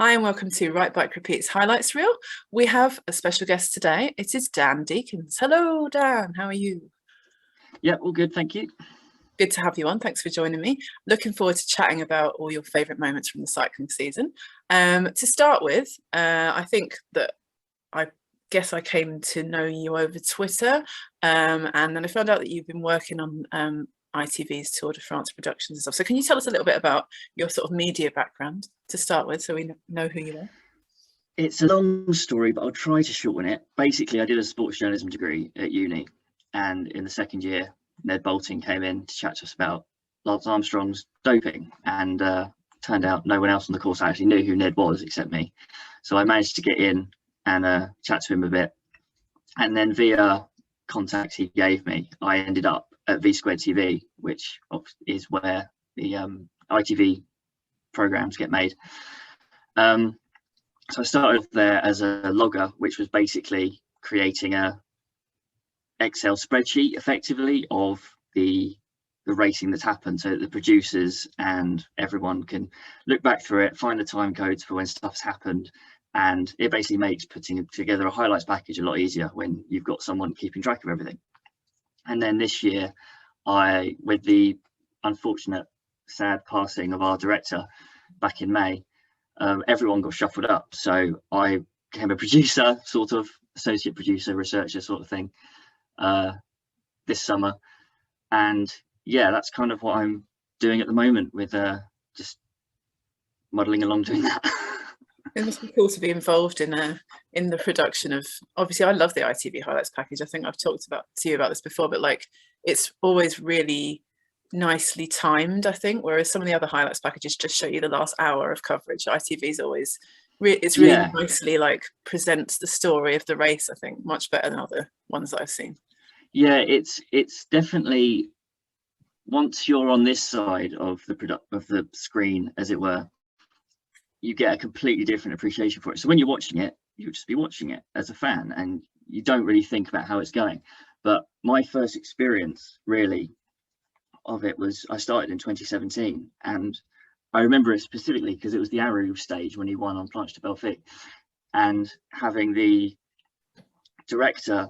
Hi and welcome to Write Bike Repeat's highlights reel. We have a special guest today. It is Dan Deakins. Hello, Dan. How are you? Yeah, all good, thank you. Good to have you on. Thanks for joining me. Looking forward to chatting about all your favourite moments from the cycling season. To start with, I think that I guess I came to know you over Twitter, and then I found out that you've been working on ITV's Tour de France productions and stuff. So can you tell us a little bit about your sort of media background to start with, so we know who you are? It's a long story, but I'll try to shorten it. Basically, I did a sports journalism degree at uni, and in the second year, Ned Boulting came in to chat to us about Lance Armstrong's doping, and turned out no one else on the course actually knew who Ned was except me. So I managed to get in and chat to him a bit, and then via contacts he gave me, I ended up at V Squared TV, which is where the ITV programs get made. So I started there as a logger, which was basically creating a Excel spreadsheet effectively of the racing that's happened, so that the producers and everyone can look back through it, find the time codes for when stuff's happened, and it basically makes putting together a highlights package a lot easier when you've got someone keeping track of everything. And then this year, with the unfortunate sad passing of our director back in May, everyone got shuffled up. So I became a producer, sort of associate producer, researcher sort of thing, this summer. And yeah, that's kind of what I'm doing at the moment, with just muddling along doing that. It must be cool to be involved in the production of. Obviously, I love the ITV highlights package. I think I've talked to you about this before, but like, it's always really nicely timed, I think, whereas some of the other highlights packages just show you the last hour of coverage. ITV's always it's really nicely like presents the story of the race, I think, much better than other ones that I've seen. Yeah, it's definitely, once you're on this side of the screen, as it were, you get a completely different appreciation for it. So when you're watching it, you'll just be watching it as a fan and you don't really think about how it's going. But my first experience really of it was, I started in 2017, and I remember it specifically because it was the Aru stage when he won on Planche de Belfic, and having the director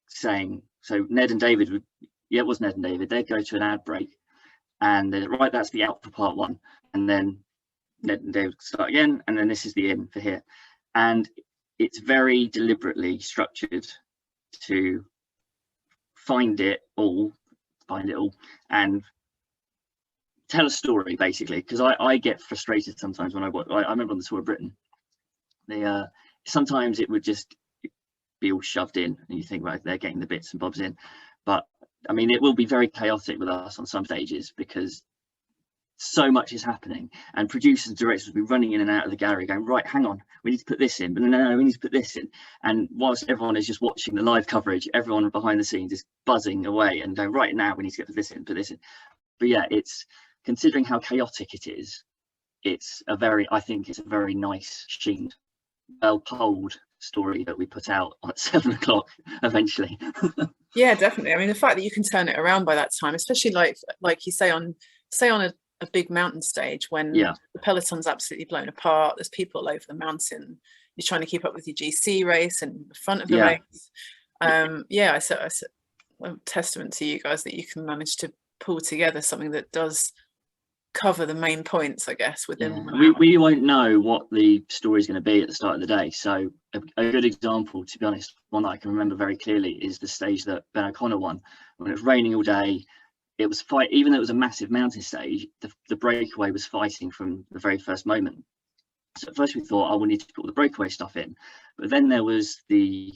saying, so Ned and David would, it was Ned and David, they'd go to an ad break and they'd, right, that's the out for part one, and then Ned and David start again, and then this is the in for here. And it's very deliberately structured to find it all and tell a story, basically, because I get frustrated sometimes when I watch. I remember on the Tour of Britain, sometimes it would just be all shoved in and you think, right, they're getting the bits and bobs in. But I mean, it will be very chaotic with us on some stages because so much is happening, and producers and directors will be running in and out of the gallery going, right, hang on, we need to put this in, but no, we need to put this in. And whilst everyone is just watching the live coverage, everyone behind the scenes is buzzing away and going, right, now we need to get this in, put this in. But yeah, it's, considering how chaotic it is, I think it's a very nice, sheened, well polled story that we put out at 7 o'clock eventually. Yeah, definitely. I mean, the fact that you can turn it around by that time, especially like you say on a big mountain stage when the peloton's absolutely blown apart, there's people all over the mountain, you're trying to keep up with your GC race and the front of the race. I testament to you guys that you can manage to pull together something that does cover the main points, I guess, within we won't know what the story is going to be at the start of the day. So a good example, to be honest, one that I can remember very clearly, is the stage that Ben O'Connor won when it was raining all day. It was even though it was a massive mountain stage, the breakaway was fighting from the very first moment. So at first we thought, oh, we need to put all the breakaway stuff in, but then there was the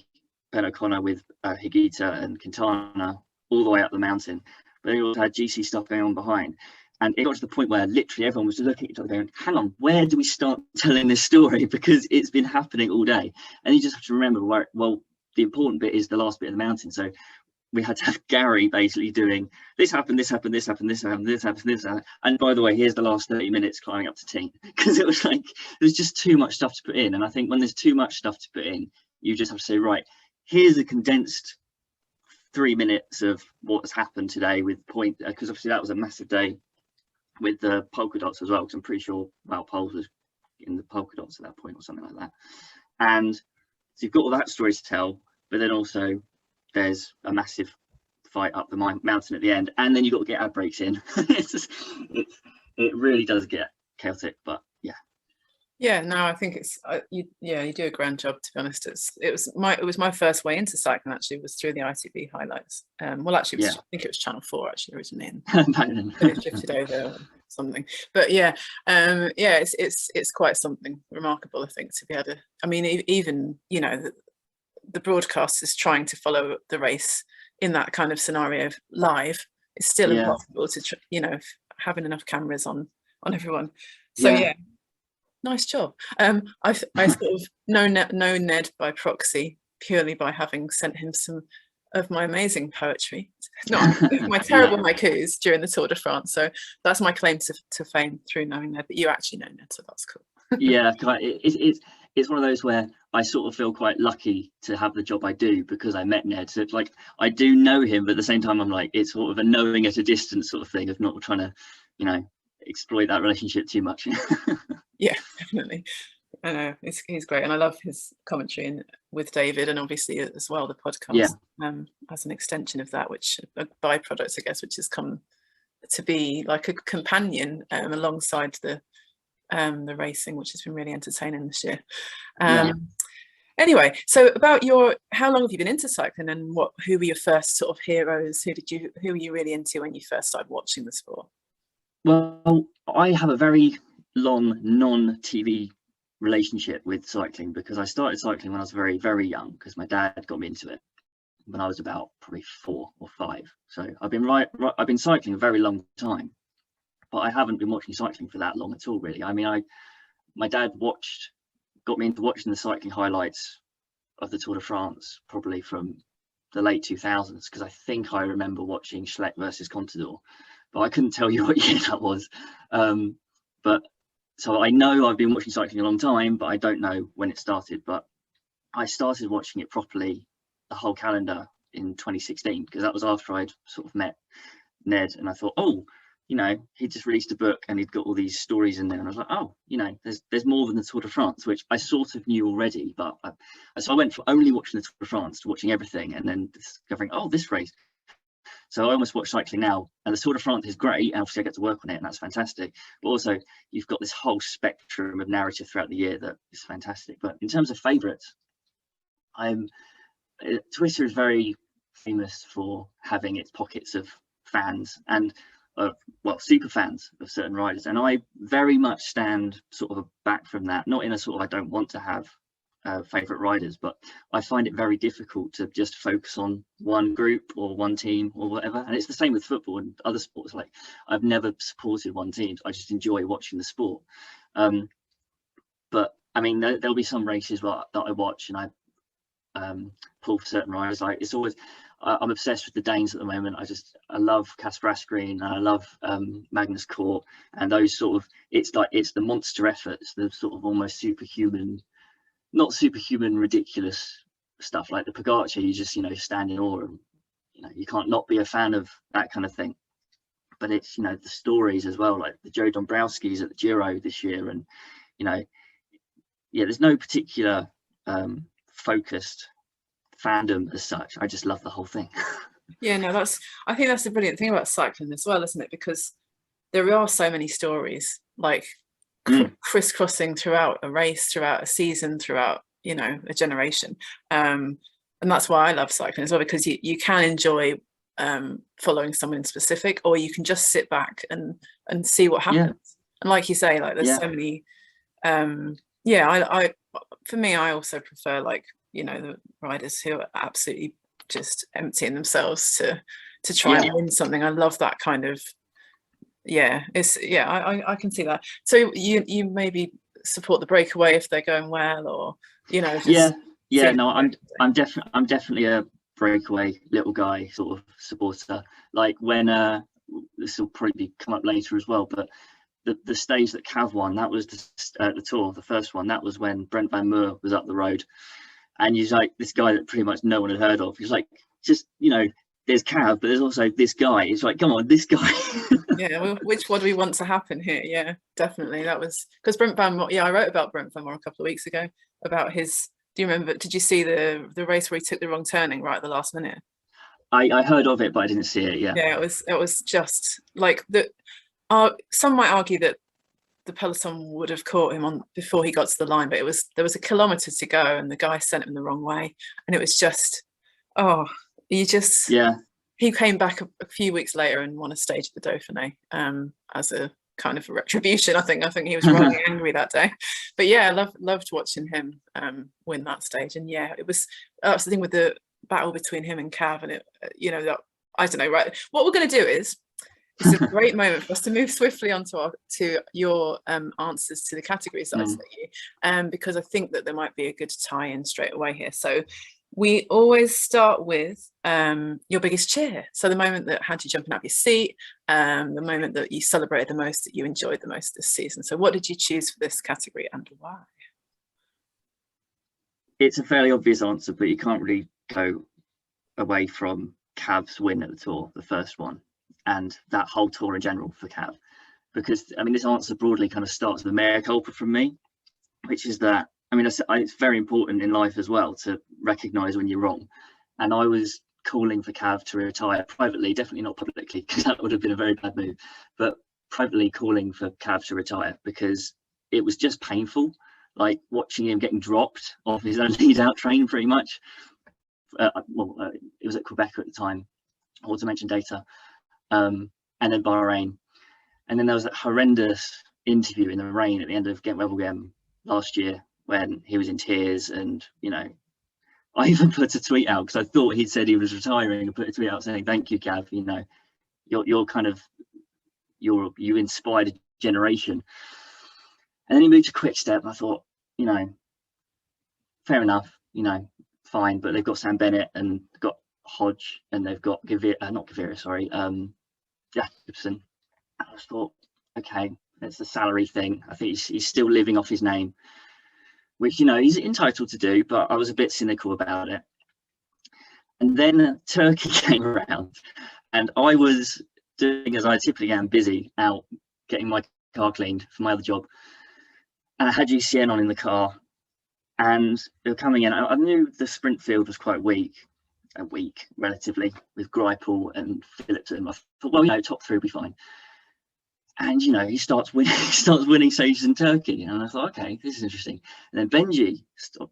Ben O'Connor with Higuita and Quintana all the way up the mountain, but then we also had GC stuff going on behind. And it got to the point where literally everyone was looking at each other going, hang on, where do we start telling this story? Because it's been happening all day. And you just have to remember, well, the important bit is the last bit of the mountain. So we had to have Gary basically doing, this happened, this happened, this happened, this happened, this happened, this happened. And by the way, here's the last 30 minutes climbing up to team. Because it was like, there's just too much stuff to put in. And I think when there's too much stuff to put in, you just have to say, right, here's a condensed 3 minutes of what has happened today with point, because obviously that was a massive day with the polka dots as well, because I'm pretty sure Wout Poels was in the polka dots at that point or something like that. And so you've got all that story to tell, but then also there's a massive fight up the mountain at the end, and then you've got to get ad breaks in. It really does get chaotic, but yeah, no, I think it's you do a grand job, to be honest. It was my first way into cycling, actually, was through the ITV highlights. Well, actually, I think it was Channel 4 actually originally, and it shifted over or something. But it's quite something remarkable, I think, to be able to, I mean, even the broadcasters trying to follow the race in that kind of scenario live is still impossible to having enough cameras on everyone. So nice job. I sort of know Ned by proxy, purely by having sent him some of my amazing poetry, not my terrible haikus during the Tour de France. So that's my claim to fame, through knowing Ned. But you actually know Ned, so that's cool. It's one of those where I sort of feel quite lucky to have the job I do, because I met Ned. So it's like, I do know him, but at the same time I'm like, it's sort of a knowing at a distance sort of thing, of not trying to exploit that relationship too much. Yeah, definitely. I know, he's great, and I love his commentary with David, and obviously as well the podcast as an extension of that, which a byproduct, I guess, which has come to be like a companion alongside the racing, which has been really entertaining this year. Anyway, so about how long have you been into cycling, and who were your first sort of heroes? Who were you really into when you first started watching the sport? Well, I have a very long non-TV relationship with cycling, because I started cycling when I was very, very young, because my dad got me into it when I was about probably 4 or 5. So I've been cycling a very long time, but I haven't been watching cycling for that long at all, really. I mean, my dad got me into watching the cycling highlights of the Tour de France probably from the late 2000s, because I think I remember watching Schleck versus Contador, but I couldn't tell you what year that was. But so I know I've been watching cycling a long time, but I don't know when it started. But I started watching it properly, the whole calendar, in 2016, because that was after I'd sort of met Ned, and I thought, he just released a book and he'd got all these stories in there, and I was like, there's more than the Tour de France, which I sort of knew already. But so I went from only watching the Tour de France to watching everything, and then discovering, this race. So I almost watch cycling now, and the Tour de France is great, and obviously I get to work on it, and that's fantastic. But also, you've got this whole spectrum of narrative throughout the year that is fantastic. But in terms of favourites, Twitter is very famous for having its pockets of fans and super fans of certain riders, and I very much stand sort of back from that. Not in a sort of, I don't want to have favourite riders, but I find it very difficult to just focus on one group or one team or whatever. And it's the same with football and other sports. Like, I've never supported one team, I just enjoy watching the sport. But I mean, there'll be some races that I watch and I pull for certain riders. Like, it's always, I'm obsessed with the Danes at the moment. I love Kasper Asgreen, and I love Magnus Cort, and those sort of, it's the monster efforts, the sort of almost superhuman, not superhuman, ridiculous stuff like the Pogacar. You just stand in awe, and you can't not be a fan of that kind of thing. But it's the stories as well, like the Joe Dombrowski's at the Giro this year, and there's no particular focused fandom as such. I just love the whole thing. I think that's the brilliant thing about cycling as well, isn't it? Because there are so many stories, like crisscrossing throughout a race, throughout a season, throughout a generation, and that's why I love cycling as well, because you can enjoy following someone in specific, or you can just sit back and see what happens. And like you say, like, there's so many for me, I also prefer, like, the riders who are absolutely just emptying themselves to try and win something. I love that kind of I can see that. So you maybe support the breakaway if they're going well, or I'm definitely a breakaway little guy sort of supporter. Like, when this will probably come up later as well, but the stage that Cav won, that was the Tour, the first one, that was when Brent Van Moer was up the road, and he's like this guy that pretty much no one had heard of. He's like, just there's Cav, but there's also this guy. It's like, come on, this guy. Yeah, well, which one do we want to happen here? Yeah, definitely. That was because Brent Van Moor, yeah, I wrote about Brent Van Moor a couple of weeks ago about his, do you remember, did you see the race where he took the wrong turning right at the last minute? I heard of it, but I didn't see it. Yeah, it was just like the some might argue that the peloton would have caught him on before he got to the line, but there was a kilometre to go and the guy sent him the wrong way, and it was just, oh, he came back a few weeks later and won a stage at the Dauphiné, as a kind of a retribution. I think he was really angry that day, but yeah, I loved watching him win that stage. And yeah, that's the thing with the battle between him and Cav, and it, that, I don't know, right, what we're going to do is, it's a great moment for us to move swiftly on to your answers to the categories that I sent you, because I think that there might be a good tie-in straight away here. So we always start with your biggest cheer. So the moment that had you jumping out of your seat, the moment that you celebrated the most, that you enjoyed the most this season. So what did you choose for this category and why? It's a fairly obvious answer, but you can't really go away from Cav's win at the Tour, the first one, and that whole Tour in general for Cav. Because, I mean, this answer broadly kind of starts with a mea culpa from me, which is that, I mean, it's very important in life as well to recognise when you're wrong. And I was calling for Cav to retire privately, definitely not publicly, because that would have been a very bad move, but privately calling for Cav to retire because it was just painful, like watching him getting dropped off his own lead-out train pretty much. It was at Quebec at the time, or to mention data, and then Bahrain. And then there was that horrendous interview in the rain at the end of Wevelgem last year when he was in tears, and I even put a tweet out because I thought he'd said he was retiring, and put a tweet out saying, "Thank you, Cav. You inspired a generation." And then he moved to Quick Step, and I thought, fair enough, fine. But they've got Sam Bennett and they've got Hodge, and they've got Jacobsen. I just thought, okay, that's the salary thing. I think he's still living off his name, which he's entitled to do, but I was a bit cynical about it. And then Turkey came around, and I was doing, as I typically am, busy out getting my car cleaned for my other job, and I had UCN on in the car, and they were coming in. I knew the sprint field was quite weak relatively, with Greipel and Philipsen. I thought, well, top three will be fine. And he starts winning stages in Turkey, and I thought, okay, this is interesting. And then Benji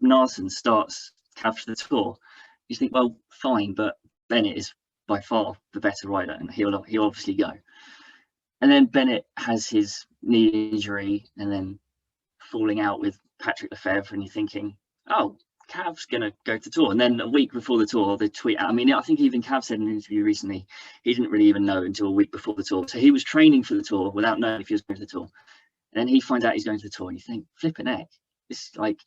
Narsson starts Cav for the Tour. You think, well, fine, but Bennett is by far the better rider, and he'll obviously go. And then Bennett has his knee injury, and then falling out with Patrick Lefevre, and you're thinking, oh, Cav's gonna go to the Tour. And then a week before the Tour, they tweet out, I mean, I think even Cav said in an interview recently, he didn't really even know until a week before the Tour. So he was training for the Tour without knowing if he was going to the Tour. And then he finds out he's going to the Tour, and you think, flipping heck, this is like,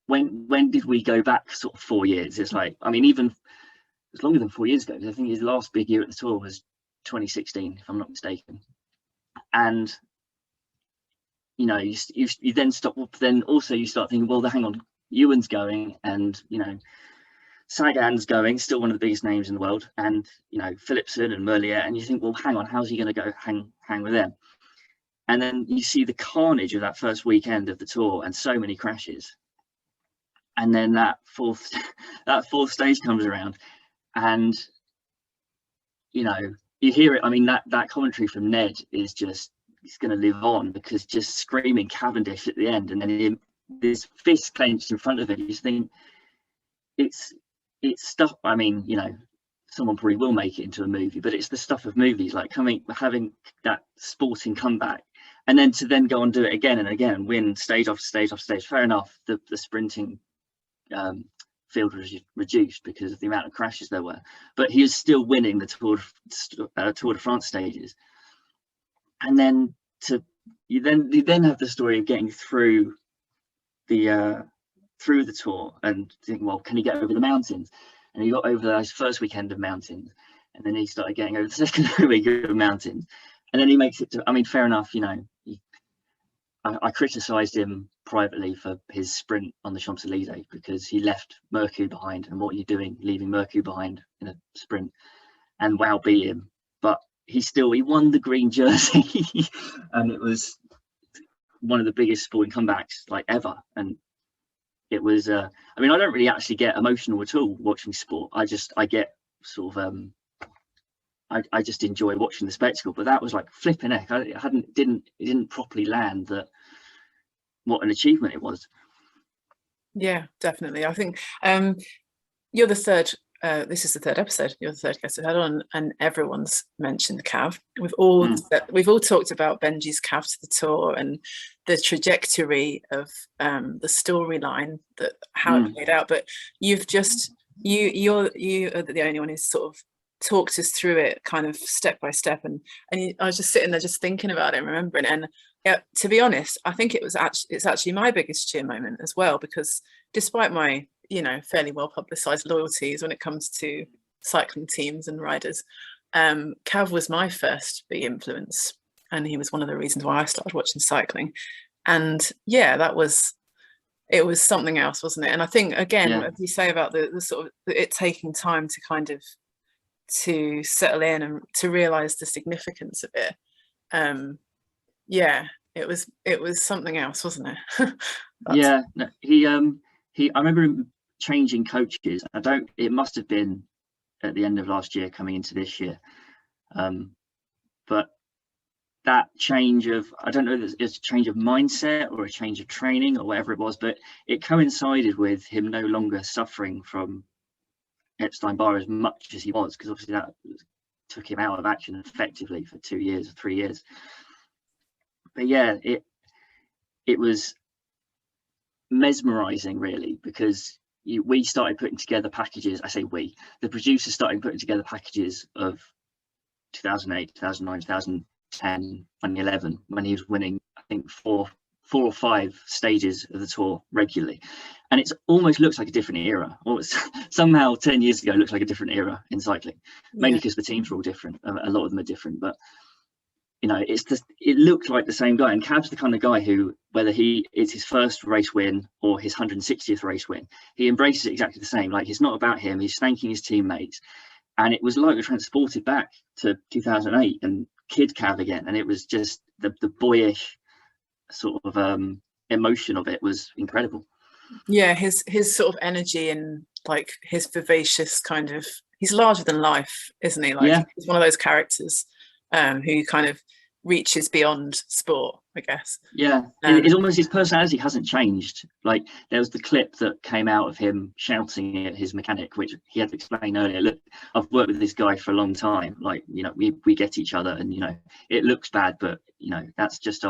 when did we go back sort of 4 years? It's like, I mean, even it's longer than 4 years ago, because I think his last big year at the Tour was 2016, if I'm not mistaken. And you then stop. Then also you start thinking, well, hang on, Ewan's going, and Sagan's going, still one of the biggest names in the world, and Philipsen and Merlier, and you think, well, hang on, how's he going to go hang with them? And then you see the carnage of that first weekend of the Tour, and so many crashes. And then that fourth stage comes around, and you hear it. I mean, that commentary from Ned is just, it's going to live on, because just screaming Cavendish at the end, and then this fist clenched in front of it. You just think it's stuff. I mean, someone probably will make it into a movie, but it's the stuff of movies, like having that sporting comeback, and then to go and do it again and again and win stage after stage after stage. Fair enough, the sprinting field was reduced because of the amount of crashes there were, but he was still winning the Tour de France stages. And then you then have the story of getting through the Tour and think, well, can he get over the mountains? And he got over his first weekend of mountains, and then he started getting over the second week of mountains, and then he makes it to, I mean, fair enough, I criticised him privately for his sprint on the Champs-Élysées, because he left Mercu behind, and what are you doing leaving Mercu behind in a sprint? And Wow beat him, but he won the green jersey. And it was one of the biggest sporting comebacks like ever. And it was I mean, I don't really actually get emotional at all watching sport. I get sort of I just enjoy watching the spectacle. But that was like flipping heck. It didn't properly land that what an achievement it was. Yeah, definitely. I think you're the third. This is the third episode. You're the third guest I've had on, and everyone's mentioned Cav. We've all talked about Benji's Cav to the Tour and the trajectory of the storyline, that how it played out. But you're the only one who's sort of talked us through it, kind of step by step. And I was just sitting there, just thinking about it, and remembering. And yeah, to be honest, I think it's actually my biggest cheer moment as well, because despite my fairly well publicized loyalties when it comes to cycling teams and riders, Cav was my first big influence, and he was one of the reasons why I started watching cycling. And yeah, it was something else, wasn't it? And I think, again, as you say about the sort of it taking time to kind of to settle in and to realize the significance of it, it was something else, wasn't it? I remember him changing coaches. It must have been at the end of last year coming into this year, but that change of, I don't know if it's a change of mindset or a change of training or whatever it was, but it coincided with him no longer suffering from Epstein-Barr as much as he was, because obviously that took him out of action effectively for 2 years or 3 years. But yeah, it was mesmerizing, really, because we started putting together packages. I say we, the producers started putting together packages of 2008, 2009, 2010, 2011, when he was winning, I think, four or five stages of the Tour regularly. And it almost looks like a different era. Somehow 10 years ago looks like a different era in cycling, mainly because the teams are all different. A lot of them are different, but it looked like the same guy. And Cav's the kind of guy who, whether it's his first race win or his 160th race win, he embraces it exactly the same. Like, it's not about him, he's thanking his teammates. And it was like we're transported back to 2008 and kid Cav again. And it was just the boyish sort of emotion of it was incredible. Yeah, his sort of energy and like his vivacious kind of, he's larger than life, isn't he? Like, he's one of those characters who kind of reaches beyond sport, I guess. It's almost, his personality hasn't changed. Like, there was the clip that came out of him shouting at his mechanic, which he had to explain earlier. Look, I've worked with this guy for a long time. Like, we get each other, and it looks bad, but that's just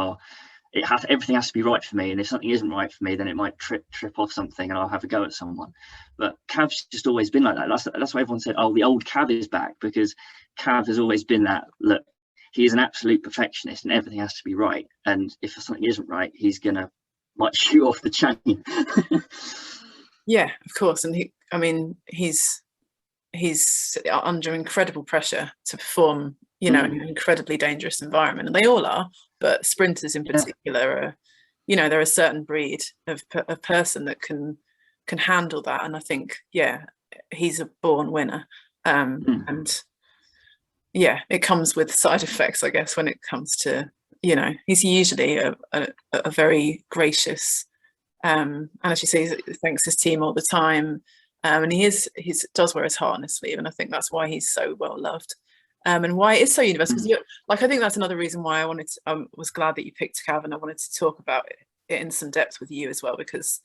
everything has to be right for me, and if something isn't right for me, then it might trip off something and I'll have a go at someone. But Cav's just always been like that. That's why everyone said, oh, the old Cav is back, because Cav has always been that. Look, he is an absolute perfectionist and everything has to be right, and if something isn't right, he's gonna might shoot off the chain. Yeah, of course. And he's under incredible pressure to perform in an incredibly dangerous environment, and they all are, but sprinters in particular are, they're a certain breed of person that can handle that. And I think, he's a born winner. And it comes with side effects, I guess, when it comes to, he's usually a very gracious, and as you say, he thanks his team all the time. And he does wear his heart on his sleeve, and I think that's why he's so well loved. And why it's so universal, because I think that's another reason why I was glad that you picked Cav, and I wanted to talk about it in some depth with you as well, because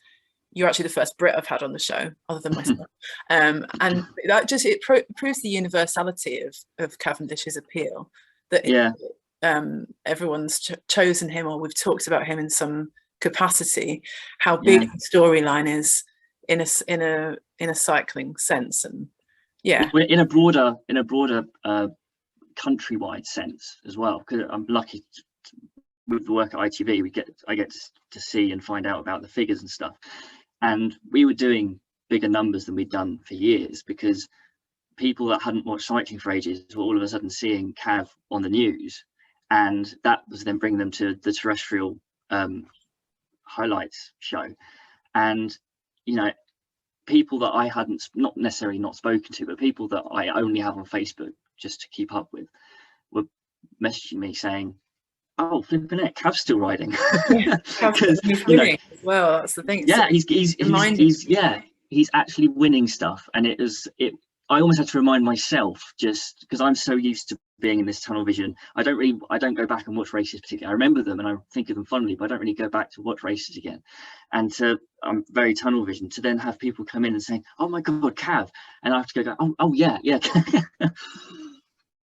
you're actually the first Brit I've had on the show, other than myself. And that just proves the universality of Cavendish's appeal, that everyone's chosen him, or we've talked about him in some capacity, how big the storyline is in a cycling sense. And in a broader countrywide sense as well, because I'm lucky with the work at ITV, I get to see and find out about the figures and stuff, and we were doing bigger numbers than we'd done for years, because people that hadn't watched cycling for ages were all of a sudden seeing Cav on the news, and that was then bringing them to the terrestrial highlights show, and you know, people that I hadn't not necessarily not spoken to, but people that I only have on Facebook just to keep up with, were messaging me saying, "Oh, flipping it, Cav's still riding." Yeah, Because he's you know, winning as well. That's the thing. yeah, he's actually winning stuff, and I almost had to remind myself, just because I'm so used to being in this tunnel vision. I don't go back and watch races particularly. I remember them and I think of them fondly, but I don't really go back to watch races again. And I'm very tunnel vision, to then have people come in and saying, "Oh my God, Cav," and I have to go, oh yeah.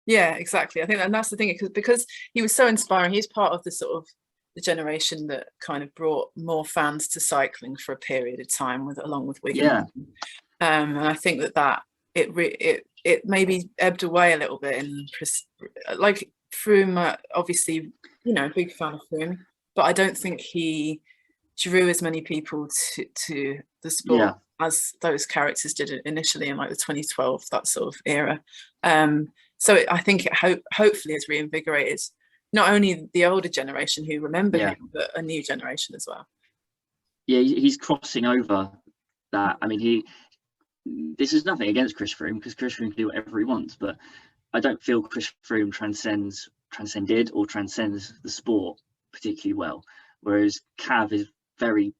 Yeah, exactly. I think, and that's the thing, because he was so inspiring. He's part of the sort of the generation that kind of brought more fans to cycling for a period of time, along with Wigan. Yeah. And I think that it maybe ebbed away a little bit like Froome, obviously, you know, big fan of Froome, but I don't think he drew as many people to the sport as those characters did initially in like the 2012, that sort of era. So I think it hopefully has reinvigorated not only the older generation who remember him, but a new generation as well. Yeah, he's crossing over that. I mean, this is nothing against Chris Froome, because Chris Froome can do whatever he wants, but I don't feel Chris Froome transcends the sport particularly well, whereas Cav is very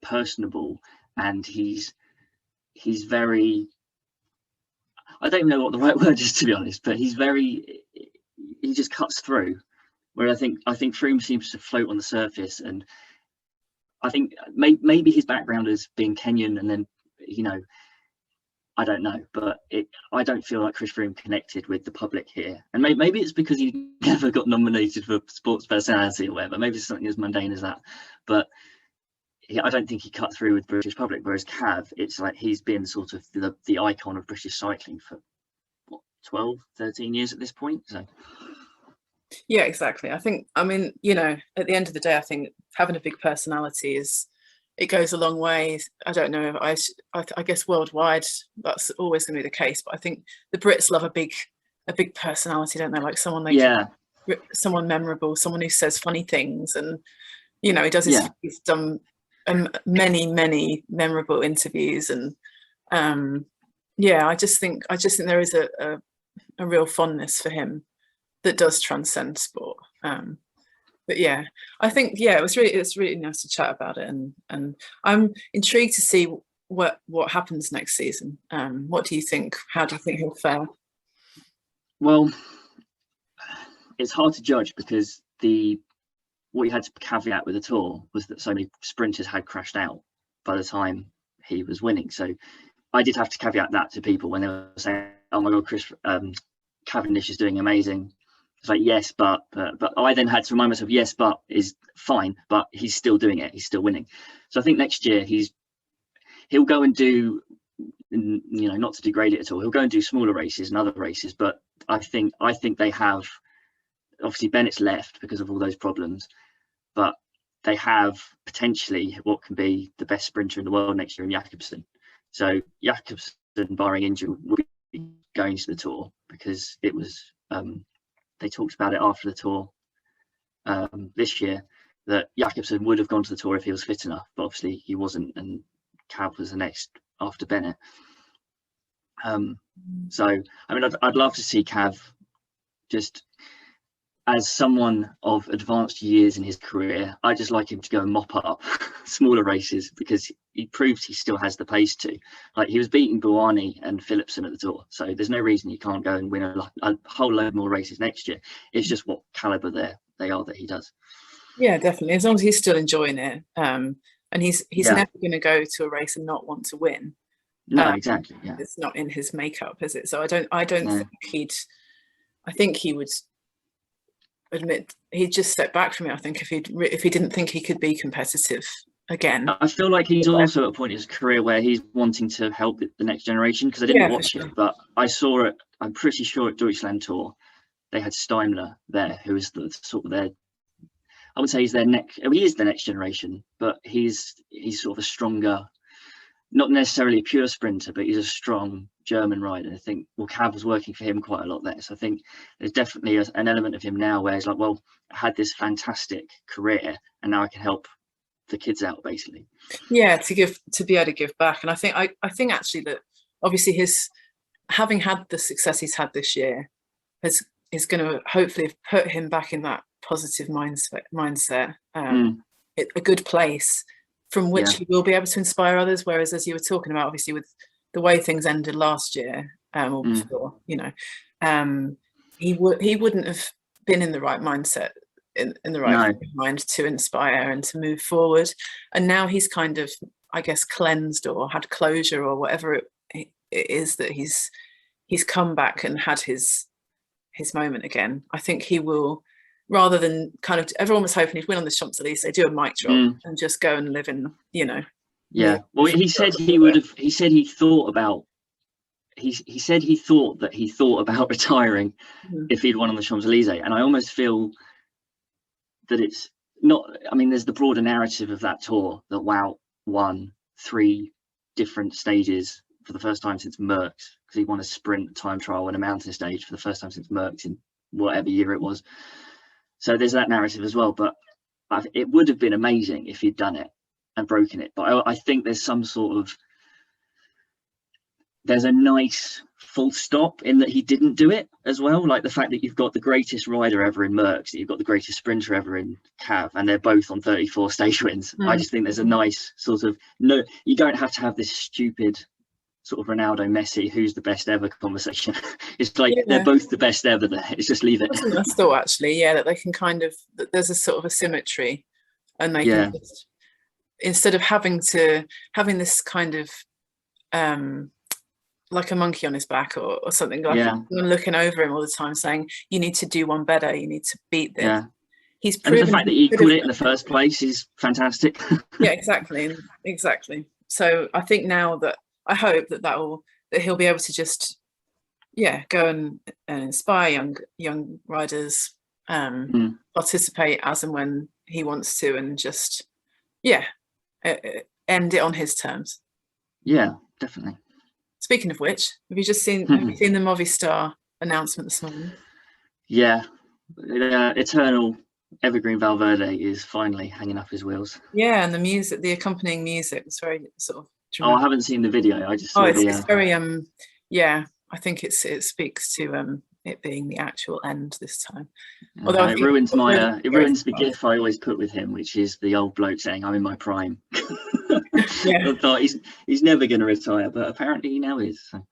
personable, and he's very, I don't even know what the right word is, to be honest, but he just cuts through, where I think Froome seems to float on the surface. And I think maybe his background as being Kenyan, and then, you know, I don't know, but I don't feel like Chris Froome connected with the public here. And maybe it's because he never got nominated for sports personality or whatever. Maybe it's something as mundane as that. But I don't think he cut through with British public. Whereas Cav, it's like he's been sort of the icon of British cycling for, what, 12, 13 years at this point. So. Yeah, exactly. I mean, you know, at the end of the day, I think having a big personality it goes a long way. I don't know. I guess worldwide that's always going to be the case, but I think the Brits love a big personality, don't they? Like someone memorable, someone who says funny things, and you know, he's done many memorable interviews, and I just think there is a real fondness for him that does transcend sport. But yeah, I think it's really nice to chat about it, and I'm intrigued to see what happens next season. What do you think? How do you think he'll fare? Well, it's hard to judge, because what you had to caveat with the Tour was that so many sprinters had crashed out by the time he was winning. So I did have to caveat that to people when they were saying, "Oh my God, Cavendish is doing amazing." It's like, yes, but I then had to remind myself, yes, but is fine, but he's still doing it. He's still winning. So I think next year he'll go and do, you know, not to degrade it at all, he'll go and do smaller races and other races. But I think they have, obviously Bennett's left because of all those problems, but they have potentially what can be the best sprinter in the world next year in Jakobsen. So Jakobsen, barring injury, will be going to the Tour, because it was they talked about it after the Tour this year, that Jakobsen would have gone to the Tour if he was fit enough, but obviously he wasn't, and Cav was the next after Bennett. So I mean, I'd love to see Cav, just as someone of advanced years in his career, I just like him to go and mop up smaller races, because he proves he still has the pace to. Like, he was beating Buani and Philipsen at the Tour, so there's no reason he can't go and win a whole load more races next year. It's just what caliber they are that he does. Yeah, definitely. As long as he's still enjoying it, and he's never going to go to a race and not want to win. No, exactly. Yeah, it's not in his makeup, is it? So I don't think I think he would admit he'd just step back from it. I think if he didn't think he could be competitive again. I feel like he's also at a point in his career where he's wanting to help the next generation, because I didn't watch it, but I saw it. I'm pretty sure at Deutschland Tour they had Steimler there, who is the sort of their, I would say he's their next, he is the next generation, but he's sort of a stronger, not necessarily a pure sprinter, but he's a strong German rider. I think, well, Cav was working for him quite a lot there. So I think there's definitely an element of him now where he's like, well, I had this fantastic career and now I can help the kids out, basically. Yeah, to be able to give back. And I think actually that obviously having had the success he's had this year is going to hopefully put him back in that positive mindset, a good place from which he will be able to inspire others. Whereas, as you were talking about, obviously with the way things ended last year, or before, he wouldn't have been in the right mindset, in the right mind to inspire and to move forward. And now he's kind of, I guess, cleansed or had closure or whatever it is that he's come back and had his moment again. I think he will, rather than kind of, everyone was hoping he'd win on the Champs-Elysees, do a mic drop and just go and live in, Well, he said he would have. He said he thought about. He said he thought about retiring if he'd won on the Champs-Elysees, and I almost feel that it's not. I mean, there's the broader narrative of that tour that Wout won 3 different stages for the first time since Merckx, because he won a sprint, time trial, and a mountain stage for the first time since Merckx in whatever year it was. So there's that narrative as well. But it would have been amazing if he'd done it and broken it. But I think there's some sort of, there's a nice full stop in that he didn't do it as well. Like the fact that you've got the greatest rider ever in Merckx, that you've got the greatest sprinter ever in Cav, and they're both on 34 stage wins. I just think there's a nice sort of, no, you don't have to have this stupid sort of Ronaldo, Messi, who's the best ever conversation. It's like they're both the best ever there. It's just leave it. That's a nice thought, actually. Yeah, that they can kind of, that there's a sort of a symmetry, and they can just, instead of having this kind of like a monkey on his back or something, like looking over him all the time saying, you need to do one better, you need to beat this. He's proven, and the fact that he caught it in the first place is fantastic. exactly. So I think now that, I hope that he'll be able to just go and inspire young riders, participate as and when he wants to, and just end it on his terms. Yeah, definitely. Speaking of which, have you seen the Movistar announcement this morning? Yeah, eternal evergreen Valverde is finally hanging up his wheels. Yeah, and the music, the accompanying music, was very sort of dramatic. Oh, I haven't seen the video. I just saw it's very I think it speaks to it being the actual end this time. Although it ruins the gif I always put with him, which is the old bloke saying, "I'm in my prime." I thought he's never going to retire, but apparently he now is. So.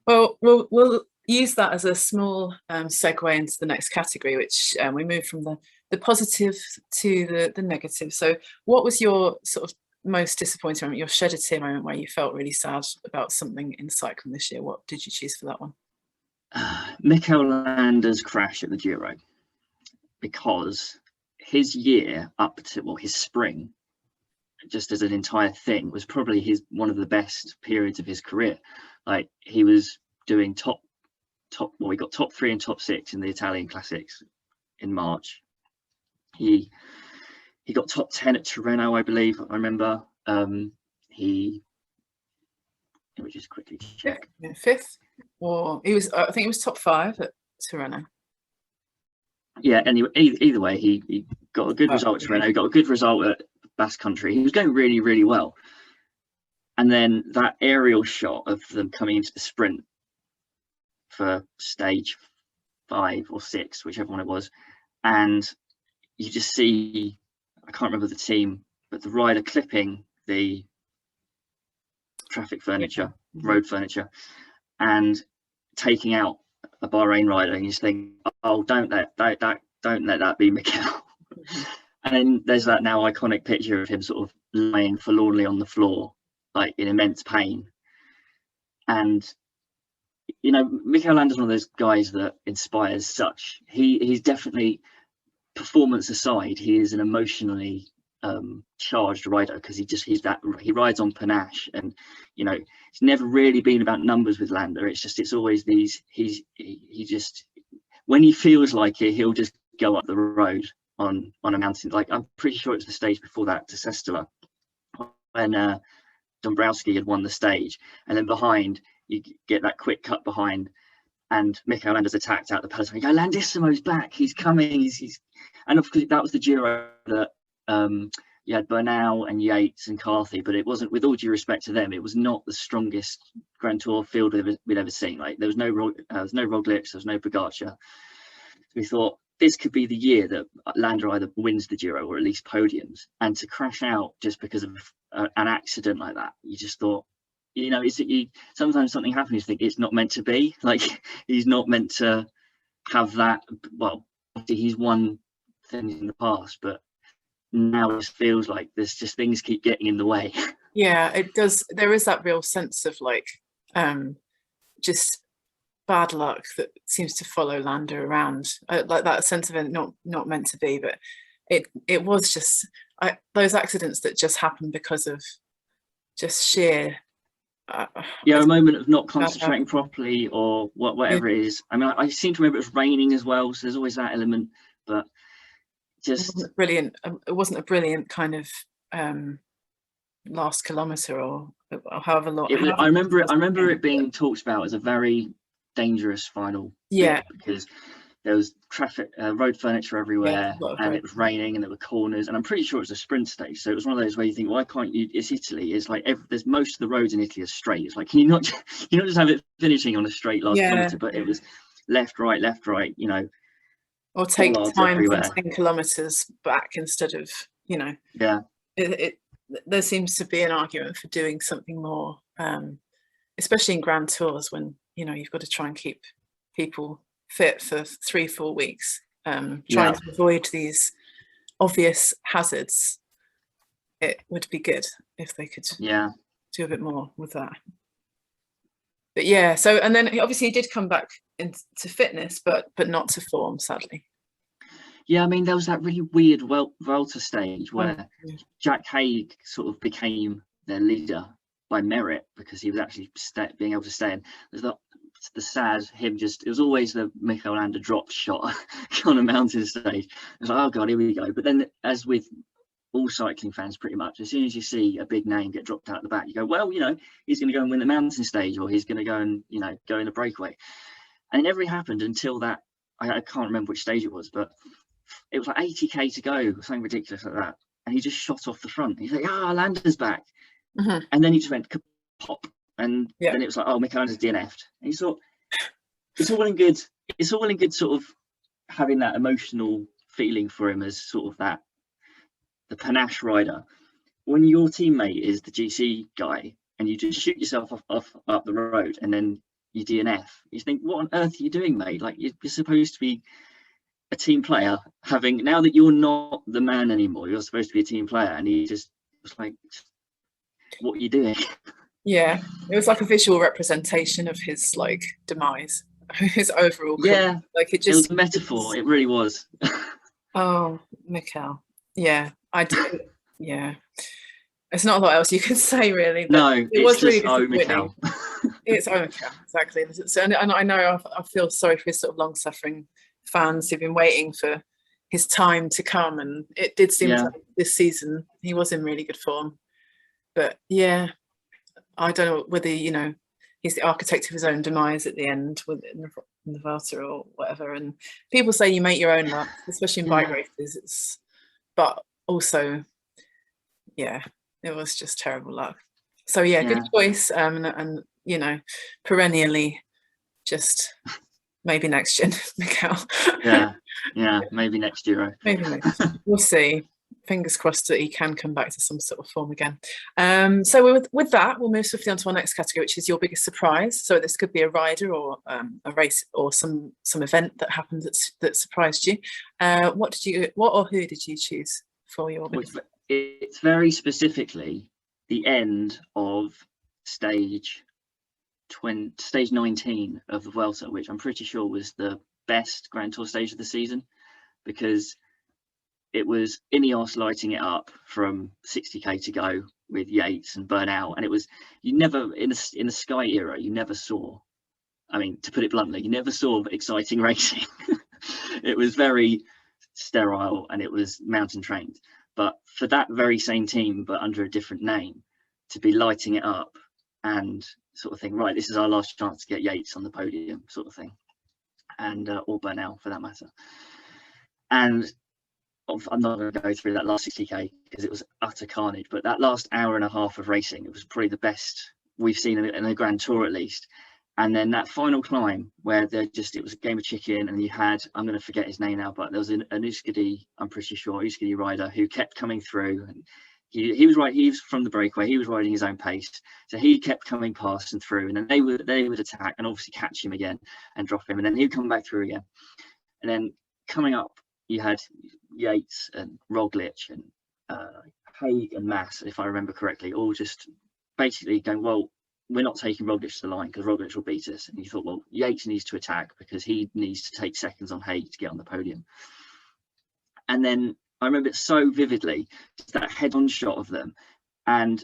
Well, we'll use that as a small segue into the next category, which we move from the positive to the negative. So, what was your sort of most disappointing moment, your shed a tear moment, where you felt really sad about something in cycling this year? What did you choose for that one? Mikel Landa's crash at the Giro, because his year up to his spring, just as an entire thing, was probably one of the best periods of his career. Like, he was doing he got top 3 and top 6 in the Italian classics in March. He got top 10 at Tirreno, I believe. I remember. Let me just quickly check. 5th, or he was. I think he was top 5 at Tirreno. Yeah. Anyway, either way, he got a good result at Tirreno. He got a good result at Basque Country. He was going really, really well. And then that aerial shot of them coming into the sprint for stage 5 or 6, whichever one it was, and you just see, I can't remember the team, but the rider clipping the traffic furniture, road furniture, and taking out a Bahrain rider, and you just think, oh, don't let that be Mikel. And then there's that now iconic picture of him sort of lying forlornly on the floor, like in immense pain. And Mikel Landa's one of those guys that inspires such. He's definitely, performance aside, he is an emotionally charged rider, because he rides on panache, and it's never really been about numbers with Landa. It's always these, he just, when he feels like it, he'll just go up the road on a mountain. Like, I'm pretty sure it's the stage before that, to Sestola, when Dombrowski had won the stage, and then behind you get that quick cut behind, and Mikel Landa's attacked out the peloton. You go, Landissimo's back, he's coming, he's and of course that was the Giro that you had Bernal and Yates and Carthy, but it wasn't, with all due respect to them, it was not the strongest Grand Tour field we'd ever seen. Like there was no Roglic, there was no Pogacar. We thought this could be the year that Landa either wins the Giro or at least podiums. And to crash out just because of an accident like that, you just thought, you know, sometimes something happens, you think it's not meant to be. Like he's not meant to have that. Well, he's won things in the past, but now it feels like there's just things keep getting in the way. Yeah, it does. There is that real sense of like just bad luck that seems to follow Landa around, like that sense of it not meant to be. But it was just those accidents that just happen because of just sheer a moment of not concentrating properly or whatever it is. I mean, I seem to remember it was raining as well, so there's always that element, but just it wasn't a brilliant kind of last kilometer or however long. I remember it being talked about as a very dangerous final bit, because there was traffic, road furniture everywhere, and it was raining, and there were corners, and I'm pretty sure it was a sprint stage. So it was one of those where you think, why can't you? It's Italy. It's like there's most of the roads in Italy are straight. It's like, can you not just have it finishing on a straight last kilometer? But it was left, right, you know, or take time from 10 kilometers back instead of, you know. There seems to be an argument for doing something more, especially in Grand Tours, when, you know, you've got to try and keep people fit for 3-4 weeks, trying to avoid these obvious hazards. It would be good if they could do a bit more with that. But yeah, so, and then obviously he did come back into fitness, but not to form, sadly. Yeah, I mean, there was that really weird Vuelta stage where Jack Haig sort of became their leader by merit, because he was actually being able to stay in. There's the sad him just, it was always the Mikel Landa drop shot on a mountain stage. It was like, oh God, here we go. But then, as with all cycling fans pretty much, as soon as you see a big name get dropped out the back, you go, well, you know, he's going to go and win the mountain stage, or he's going to go and, you know, go in the breakaway. And it never really happened until that, I can't remember which stage it was, but it was like 80k to go, something ridiculous like that, and he just shot off the front. He's like, Landa's back. And then he just went pop, and then it was like, oh, Mikel Landa's DNF'd. And you thought, it's all well and good sort of having that emotional feeling for him as sort of that, the panache rider. When your teammate is the GC guy and you just shoot yourself off up the road and then you DNF, you think, what on earth are you doing, mate? Like, you're supposed to be a team player, now that you're not the man anymore, you're supposed to be a team player, and he just was like, what are you doing? Yeah, it was like a visual representation of his like demise, his overall career. Like it was a metaphor. It really was. Oh, Mikel. Yeah, I do. Yeah, there's not a lot else you can say, really. No, it was really disappointing. It's Mikel, exactly. So, and I know I feel sorry for his sort of long-suffering fans who've been waiting for his time to come, and it did seem like this season he was in really good form. But yeah, I don't know whether, you know, he's the architect of his own demise at the end in the Vuelta or whatever. And people say you make your own luck, especially in bike races. But also, yeah, it was just terrible luck. So yeah, good choice. And you know, perennially, just maybe next year, Mikel. yeah, maybe next Euro. Maybe next. We'll see. Fingers crossed that he can come back to some sort of form again. So with that, we'll move swiftly on to our next category, which is your biggest surprise. So this could be a rider or a race or some event that happened that surprised you. What or who did you choose for your biggest? It's very specifically the end of stage 19 of the Vuelta, which I'm pretty sure was the best Grand Tour stage of the season, because it was Ineos lighting it up from 60k to go with Yates and Bernal, and it was, you never in the Sky era, you never saw, I mean, to put it bluntly, you never saw exciting racing. It was very sterile and it was mountain trained. But for that very same team, but under a different name, to be lighting it up and sort of thing, right, this is our last chance to get Yates on the podium, sort of thing, and or Bernal for that matter. And I'm not going to go through that last 60k because it was utter carnage, but that last hour and a half of racing, it was probably the best we've seen in a Grand Tour at least. And then that final climb where it was a game of chicken, and you had, I'm going to forget his name now, but there was an Euskadi, I'm pretty sure, Euskadi rider who kept coming through, and he was right. He was from the breakaway. He was riding his own pace, so he kept coming past and through, and then they would attack and obviously catch him again and drop him, and then he'd come back through again. And then coming up, you had Yates and Roglic and Haig and Mass, if I remember correctly, all just basically going, well, we're not taking Roglic to the line because Roglic will beat us. And you thought, well, Yates needs to attack because he needs to take seconds on Haig to get on the podium. And then I remember it so vividly, just that head-on shot of them and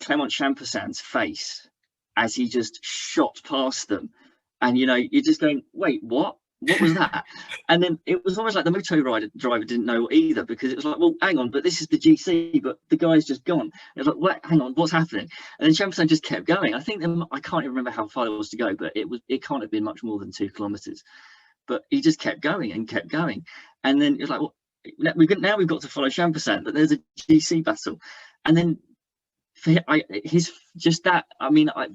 Clement Champussin's face as he just shot past them. And, you know, you're just going, wait, what? What was that? And then it was almost like the moto driver didn't know either, because it was like, well, hang on, but this is the GC, but the guy's just gone. It was like, what? Hang on, what's happening? And then Champoussin just kept going. I think I can't even remember how far there was to go, but it can't have been much more than 2 kilometers. But he just kept going and kept going. And then it was like, well, now we've got to follow Champoussin, but there's a GC battle. And then the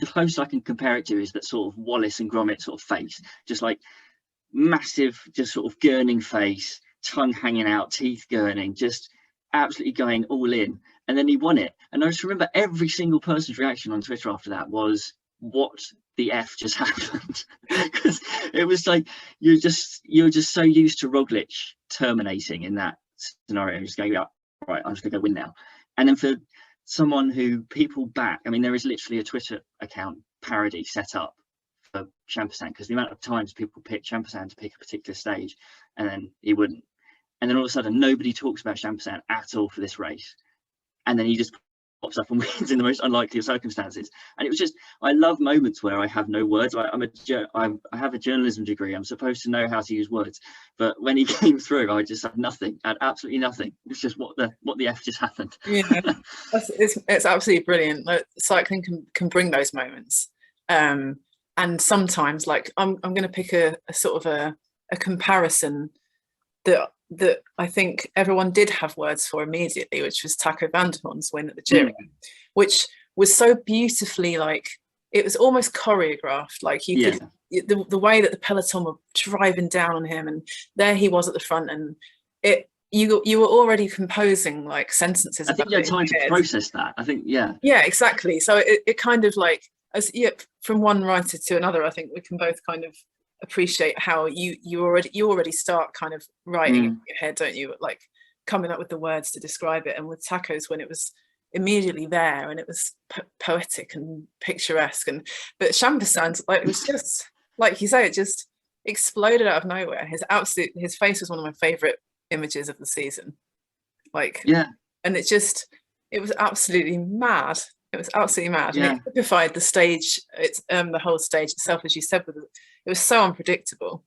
closest I can compare it to is that sort of Wallace and Gromit sort of face, just like massive, just sort of gurning face, tongue hanging out, teeth gurning, just absolutely going all in. And then he won it. And I just remember every single person's reaction on Twitter after that was, what the F just happened? Because it was like you're just so used to Roglic terminating in that scenario, just going, yeah, right, I'm just gonna go win now. And then for someone who people back, I mean, there is literally a Twitter account parody set up for Champoussin, because the amount of times people pick Champoussin to pick a particular stage and then he wouldn't, and then all of a sudden nobody talks about Champoussin at all for this race, and then he just pops up and wins in the most unlikely of circumstances. And it was just, I love moments where I have no words. Like I have a journalism degree, I'm supposed to know how to use words, but when he came through, I just had nothing, had absolutely nothing. It's just what the F just happened. Yeah, it's absolutely brilliant. Like, cycling can bring those moments. And sometimes, like, I'm going to pick a sort of a comparison that I think everyone did have words for immediately, which was Taco van der Hoorn's win at the Giro, which was so beautifully, like, it was almost choreographed. Like, you could, the way that the peloton were driving down on him, and there he was at the front, and you were already composing like sentences. I think you had time to process that. I think, yeah, exactly. So it kind of like, from one writer to another, I think we can both kind of appreciate how you already start kind of writing in your head, don't you? Like, coming up with the words to describe it. And with Taco's, when it was immediately there and it was poetic and picturesque, but Champoussin's, like, it was just like you say, it just exploded out of nowhere. His face was one of my favorite images of the season. Like, yeah, and it was absolutely mad. It was absolutely mad. Yeah. And it typified the stage, the whole stage itself, as you said, it was so unpredictable.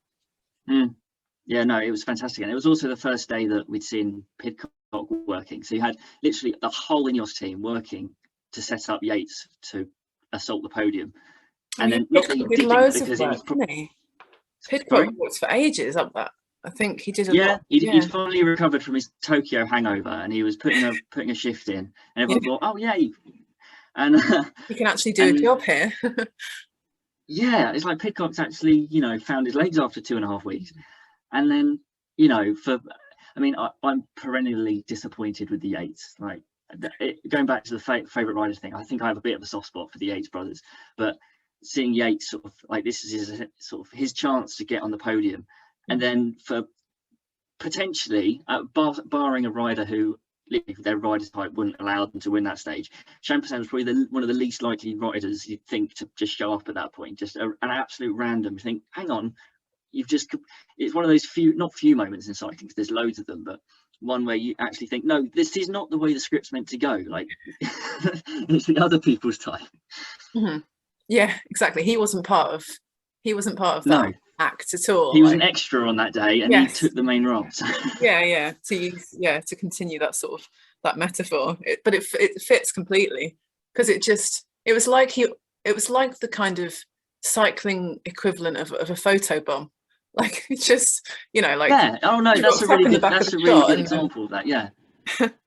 Yeah, no, it was fantastic. And it was also the first day that we'd seen Pidcock working. So you had literally the whole Ineos team working to set up Yates to assault the podium. And then not that he did loads of work, didn't he? Pidcock worked for ages up that. I think he did a lot. He'd finally recovered from his Tokyo hangover, and he was putting a shift in, and everyone thought, oh yeah, and he can actually do a job here. Yeah, it's like Pidcock's actually, found his legs after 2.5 weeks. And then, I'm perennially disappointed with the Yates. Like, going back to the favourite rider thing, I think I have a bit of a soft spot for the Yates brothers. But seeing Yates sort of like, this is his chance to get on the podium. And then for potentially, barring a rider who their rider type wouldn't allow them to win that stage, Champoussin was probably one of the least likely riders you'd think to just show up at that point. Just an absolute random. You think, hang on, it's one of those not few moments in cycling, because there's loads of them, but one where you actually think, no, this is not the way the script's meant to go. Like, it's the other people's time. Mm-hmm. Yeah, exactly. He wasn't part of that act at all. He was an extra on that day, and he took the main role. So. To continue that sort of that metaphor, but it fits completely, because it was like the kind of cycling equivalent of a photo bomb. Like, it's just, you know, like, Yeah. Oh no, that's a up really in the good. back of That's the a really shot good example of that. Yeah.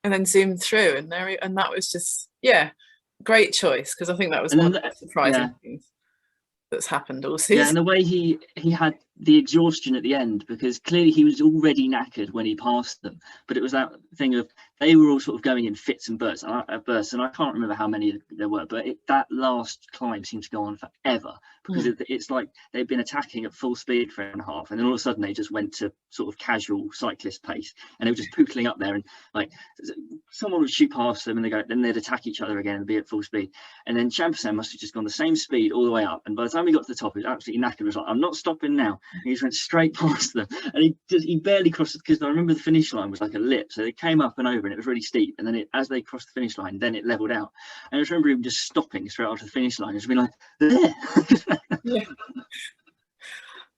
and then zoomed through, and there, and that was just, yeah, great choice, because I think that was And one then of the surprising yeah. things that's happened all Yeah, season. and the way he had the exhaustion at the end, because clearly he was already knackered when he passed them, but it was that thing of they were all sort of going in fits and bursts, and I can't remember how many there were, but that last climb seemed to go on forever, because it's like they'd been attacking at full speed for an hour and a half, and then all of a sudden they just went to sort of casual cyclist pace, and they were just pootling up there, and like someone would shoot past them, and then they'd attack each other again and be at full speed, and then Champoussin must have just gone the same speed all the way up, and by the time we got to the top, he was absolutely knackered. He was like, I'm not stopping now. And he just went straight past them, and he barely crossed it, because I remember the finish line was like a lip, so they came up and over, and it was really steep, and then as they crossed the finish line, then it leveled out, and I just remember him just stopping straight after the finish line and just being like, there.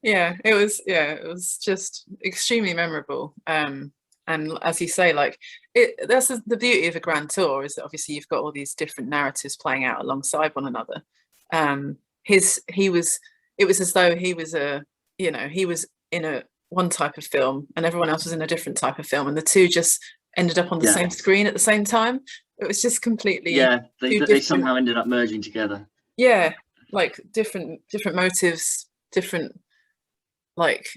Yeah, it was just extremely memorable. And as you say, like, that's the beauty of a grand tour, is that obviously you've got all these different narratives playing out alongside one another. It was as though he was he was in a one type of film and everyone else was in a different type of film, and the two just ended up on the same screen at the same time. It was just completely they somehow ended up merging together. Yeah, like different motives, different like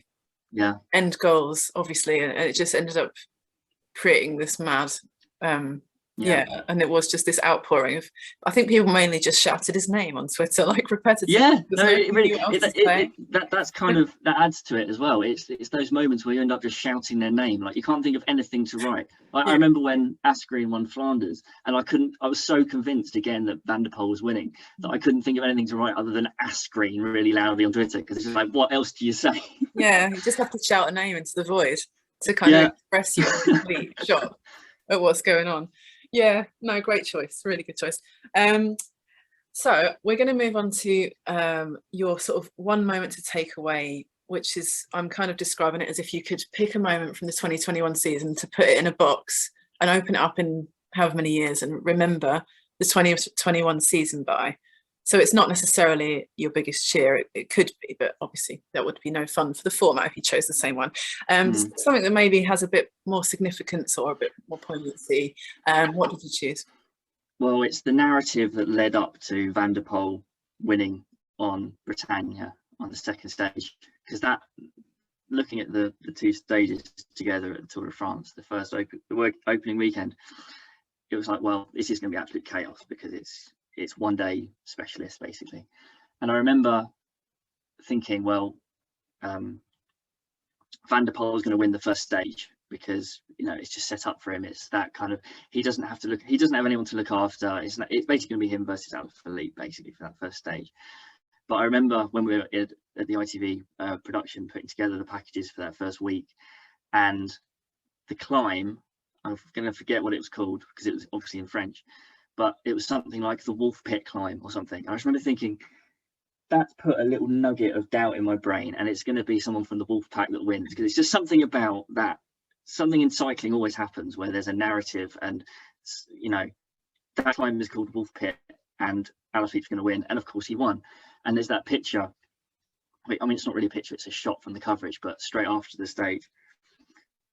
end goals, obviously, and it just ended up creating this mad and it was just this outpouring of, I think people mainly just shouted his name on Twitter, like, repetitively. That's kind of, that adds to it as well. It's those moments where you end up just shouting their name, like you can't think of anything to write. I remember when Asgreen won Flanders, and I was so convinced again that Van der Poel was winning that I couldn't think of anything to write other than Asgreen really loudly on Twitter, because it's just like, what else do you say? Yeah, you just have to shout a name into the void to kind of express your complete shock at what's going on. Yeah, no, great choice, really good choice. So we're going to move on to your sort of one moment to take away, which is, I'm kind of describing it as if you could pick a moment from the 2021 season to put it in a box and open it up in however many years and remember the 2021 season by. So it's not necessarily your biggest cheer, it could be, but obviously that would be no fun for the format if you chose the same one. Something that maybe has a bit more significance or a bit more poignancy. What did you choose? Well, it's the narrative that led up to Van der Poel winning on Britannia on the second stage, because that, looking at the two stages together at the Tour de France, the first opening weekend, it was like, well, this is going to be absolute chaos, because it's one day specialist basically. And I remember thinking, well, Van der Poel is going to win the first stage, because it's just set up for him. It's that kind of, he doesn't have anyone to look after. It's basically going to be him versus Alaphilippe basically for that first stage. But I remember when we were at the ITV production putting together the packages for that first week, and the climb, I'm going to forget what it was called because it was obviously in French, but it was something like the Wolf Pit climb or something. I just remember thinking, that's put a little nugget of doubt in my brain, and it's going to be someone from the Wolf Pack that wins, because it's just something about that. Something in cycling always happens where there's a narrative, and that climb is called Wolf Pit, and Alaphilippe's going to win, and of course he won. And there's that picture. I mean, it's not really a picture; it's a shot from the coverage, but straight after the stage,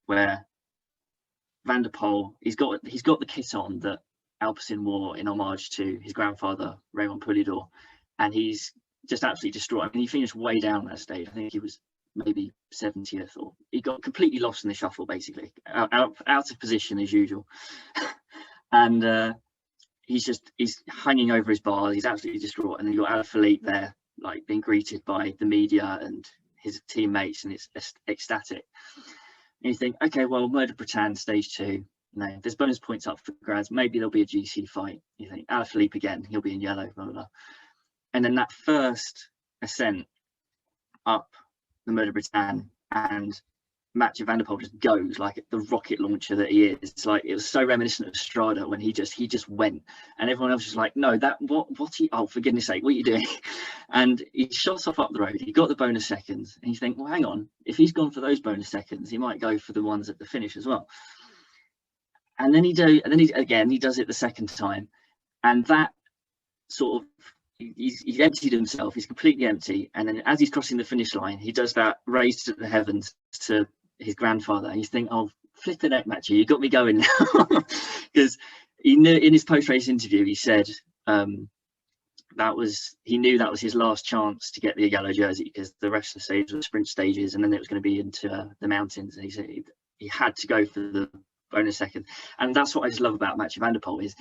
where Van der Poel, he's got the kit on that Alpecin wore in homage to his grandfather Raymond Poulidor, and he's just absolutely distraught. I mean, he finished way down that stage. I think he was maybe 70th, or he got completely lost in the shuffle, basically out of position as usual. And he's hanging over his bar. He's absolutely distraught, and then you've got Alaphilippe there, like being greeted by the media and his teammates, and it's ecstatic. And you think, okay, well, Murder Bretagne stage 2. There's bonus points up for grads. Maybe there'll be a GC fight. You think Alaphilippe again, he'll be in yellow, blah, blah, blah. And then that first ascent up the Murder Bretagne, and Mathieu van der Poel just goes like the rocket launcher that he is. It's like, it was so reminiscent of Strada when he just went, and everyone else was like, no, that oh, for goodness sake, what are you doing? And he shot off up the road. He got the bonus seconds, and you think, well, hang on, if he's gone for those bonus seconds, he might go for the ones at the finish as well. And then he does it the second time, and that sort of he's emptied himself, he's completely empty, and then as he's crossing the finish line, he does that raise to the heavens to his grandfather, and you think, oh, flipping heck, Matthew, you got me going now. Because he knew in his post-race interview, he said he knew that was his last chance to get the yellow jersey, because the rest of the stage was sprint stages, and then it was going to be into the mountains, and he said he had to go for the bonus second. And that's what I just love about Matthew van der Poel, is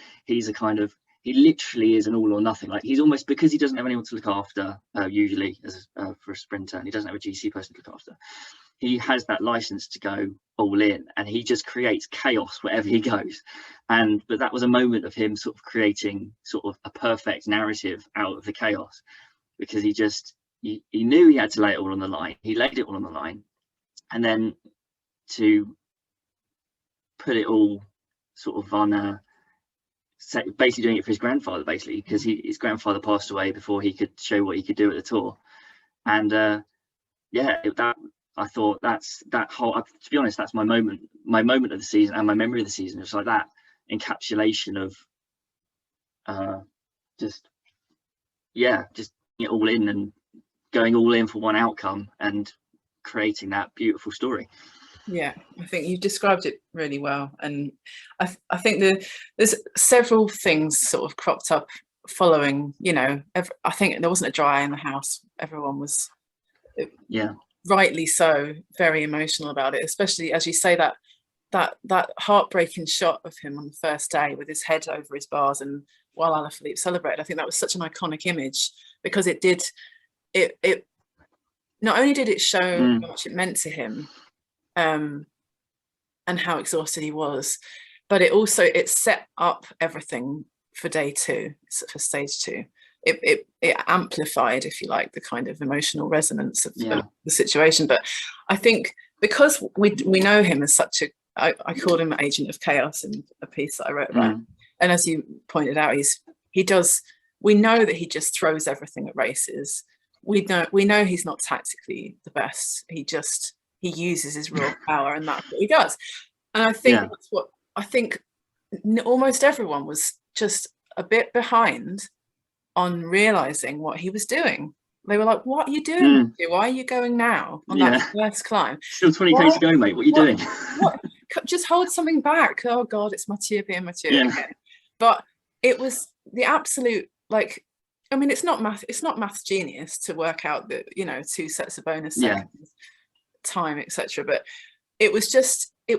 he literally is an all or nothing. Like, he's almost, because he doesn't have anyone to look after usually as for a sprinter, and he doesn't have a GC person to look after, he has that license to go all in, and he just creates chaos wherever he goes. But that was a moment of him sort of creating sort of a perfect narrative out of the chaos, because he knew he had to lay it all on the line. He laid it all on the line, and then to put it all sort of on basically doing it for his grandfather, basically, because his grandfather passed away before he could show what he could do at the Tour. And I thought that whole, to be honest, that's my moment of the season, and my memory of the season. It's like that encapsulation of just it all in and going all in for one outcome and creating that beautiful story. Yeah, I think you described it really well, and I think there's several things sort of cropped up following. I think there wasn't a dry eye in the house. Everyone was, rightly so, very emotional about it. Especially, as you say, that heartbreaking shot of him on the first day with his head over his bars, and while Alaphilippe celebrated, I think that was such an iconic image, because it not only did it show how much it meant to him, and how exhausted he was, but it set up everything for day 2, for stage 2. It amplified, if you like, the kind of emotional resonance of the situation. But I think because we know him as such I called him an agent of chaos in a piece that I wrote about him. And as you pointed out, we know that he just throws everything at races. We know he's not tactically the best. He uses his raw power, and that's what he does. And I think that's what I think almost everyone was just a bit behind on realizing what he was doing. They were like, what are you doing? Why are you going now on that first climb? Still 20k to go, mate. What are you doing? Just hold something back. Oh God, it's Mathieu being Mathieu again. But it was the absolute, like, I mean, it's not math genius to work out the 2 sets of bonus seconds, time, etc. But it was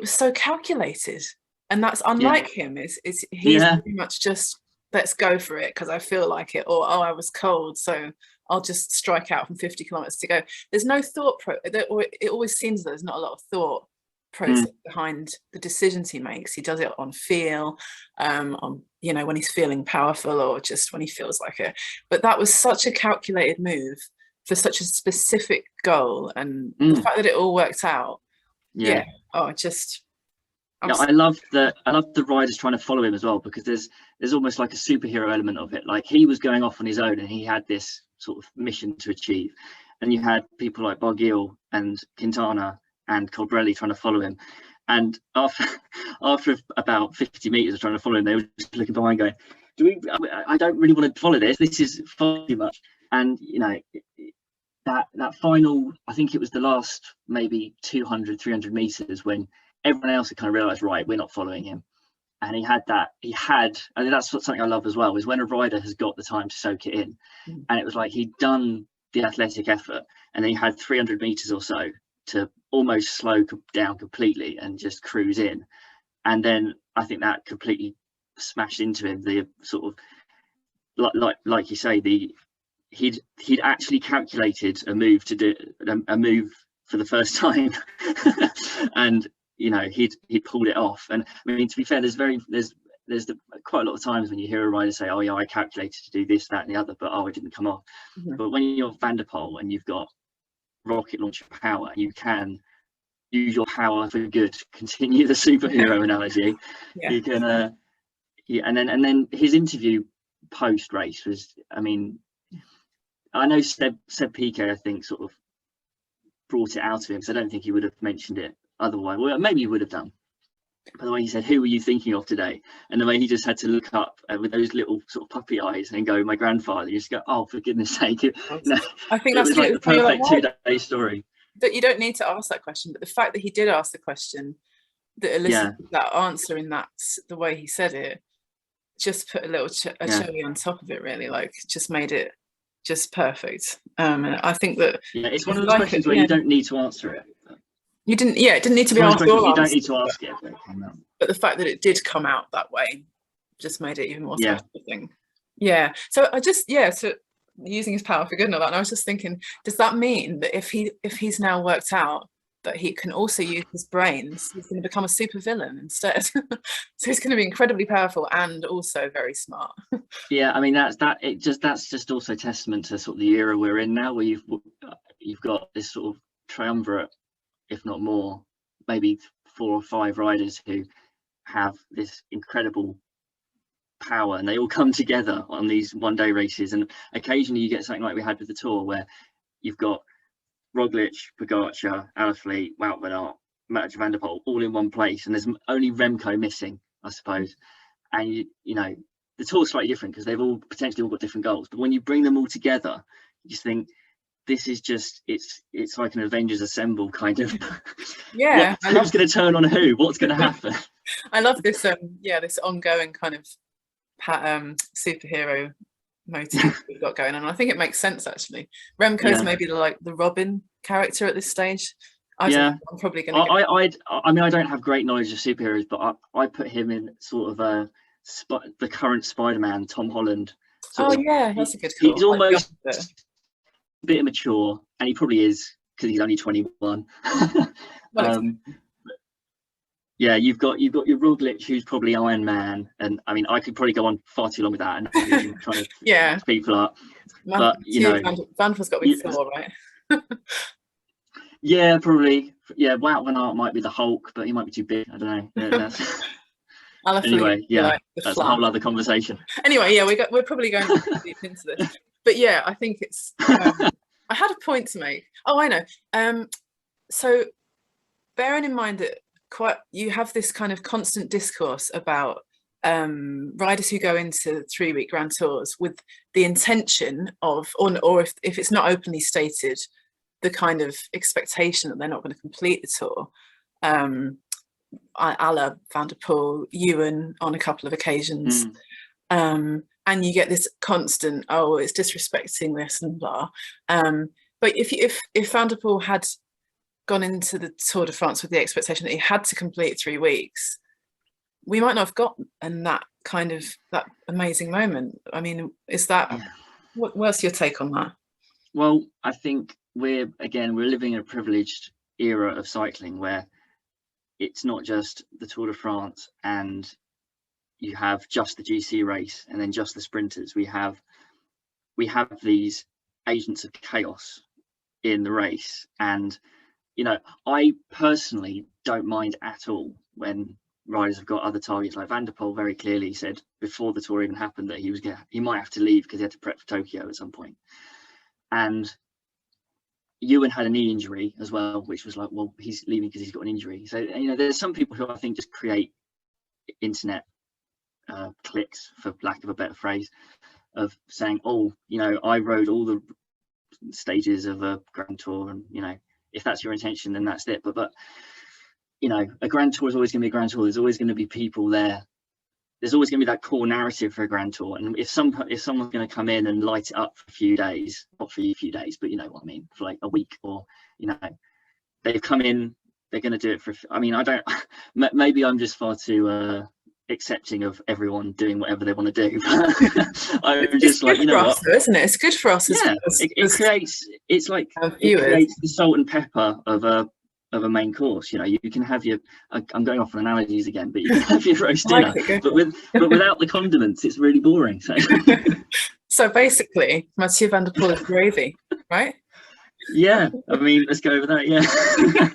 so calculated, and that's unlike him. He's pretty much just, let's go for it because I feel like it, or I was cold, so I'll just strike out from 50 kilometers to go. There's no thought or it always seems there's not a lot of thought process behind the decisions he makes. He does it on feel, on when he's feeling powerful, or just when he feels like it. But that was such a calculated move for such a specific goal, and the fact that it all worked out. I love the riders trying to follow him as well, because there's almost like a superhero element of it. Like, he was going off on his own and he had this sort of mission to achieve, and you had people like Barguil and Quintana and Colbrelli trying to follow him, and after about 50 meters of trying to follow him, they were just looking behind going, I don't really want to follow this is far too much. And that final, I think it was the last maybe 200-300 meters, when everyone else had kind of realized, right, we're not following him. And he had, and that's something I love as well, is when a rider has got the time to soak it in. And it was like he'd done the athletic effort, and then he had 300 meters or so to almost slow down completely and just cruise in. And then I think that completely smashed into him, the sort of, like you say, he'd actually calculated a move to do a move for the first time. And he'd pulled it off. And I mean, to be fair, there's quite a lot of times when you hear a rider say, oh yeah, I calculated to do this, that and the other, but it didn't come off. But when you're Van der Poel and you've got rocket launcher power, you can use your power for good. Continue the superhero analogy. You can and then his interview post race was, I mean, I know Seb Piquet, I think, sort of brought it out of him, because I don't think he would have mentioned it otherwise. Well, maybe he would have done, By the way, he said, "Who were you thinking of today?" And the way he just had to look up with those little sort of puppy eyes and go, "My grandfather." You just go, "Oh, for goodness sake!" I think it that's was like the perfect 2-day story. That you don't need to ask that question, but the fact that he did ask the question that elicited that answer in the way he said it, just put a little cherry on top of it. Really, like, just made it just perfect. And I think that it's one of those questions where you don't need to answer it. You didn't, it didn't need to be asked. You don't need to ask it. But the fact that it did come out that way just made it even more special. Yeah. So I just, so using his power for good and all that. And I was just thinking, does that mean that if he's now worked out that he can also use his brains, he's going to become a super villain instead? So he's going to be incredibly powerful and also very smart. Yeah, I mean that's just also testament to sort of the era we're in now, where you've got this sort of triumvirate, if not more, maybe 4 or 5 riders who have this incredible power, and they all come together on these one-day races. And occasionally you get something like we had with the Tour, where you've got Roglic, Pogacar, Alaphilippe, Wout van Aert, Mathieu van der Poel all in one place, and there's only Remco missing, I suppose. And you know, the Tour's slightly different because they've all potentially all got different goals, but when you bring them all together, you just think, this is just it's like an Avengers assemble kind of. Who's going to turn on who? What's going to happen? I love this this ongoing kind of superhero motif we've got going on. I think it makes sense, actually. Remco's maybe the Robin character at this stage. I'm probably going to I mean, I don't have great knowledge of superheroes, but I put him in sort of the current Spider-Man, Tom Holland. That's a good call. He's almost a bit immature, and he probably is because he's only 21. You've got your Roglic, who's probably Iron Man, and I mean, I could probably go on far too long with that and trying to people up. But you know, Van Poel's got to be Thor, right? Yeah, probably. Yeah, Wout van Aert might be the Hulk, but he might be too big. I don't know. Anyway, that's a whole other conversation. Anyway, we're probably going deep into this, but I think it's. I had a point to make. Oh, I know. So, bearing in mind that you have this kind of constant discourse about riders who go into 3-week Grand Tours with the intention of, or if it's not openly stated, the kind of expectation that they're not going to complete the tour. A la Van der Poel, Ewan on a couple of occasions. And you get this constant, it's disrespecting this and blah. But if Van der Poel had gone into the Tour de France with the expectation that he had to complete 3 weeks, we might not have gotten that amazing moment. I mean, is that what's your take on that? Well, I think we're living in a privileged era of cycling where it's not just the Tour de France and you have just the GC race and then just the sprinters. We have these agents of chaos in the race, and you know, I personally don't mind at all when riders have got other targets. Like Van der Poel very clearly said before the Tour even happened that he might have to leave because he had to prep for Tokyo at some point. And Ewan had a knee injury as well, which was like, well, he's leaving because he's got an injury. So, you know, there's some people who I think just create internet clicks, for lack of a better phrase, of saying, oh, you know, I rode all the stages of a Grand Tour, and, you know, if that's your intention, then that's it. But you know, a Grand Tour is always going to be a Grand Tour. There's always going to be people there. There's always going to be that core narrative for a Grand Tour. And if someone's going to come in and light it up for a few days, not for a few days, but you know what I mean, for like a week, or, you know, they've come in, they're going to do it for, I mean, I don't, maybe I'm just far too accepting of everyone doing whatever they want to do. I'm just like, you know what, though, isn't it? It's good for us. It creates, it's like, it creates the salt and pepper of a main course. You know, you can have your, I'm going off on analogies again, but you can have your roast dinner, but without the condiments, it's really boring. So basically, Mathieu van der Poel is gravy, right? Yeah, I mean, let's go over that. Yeah.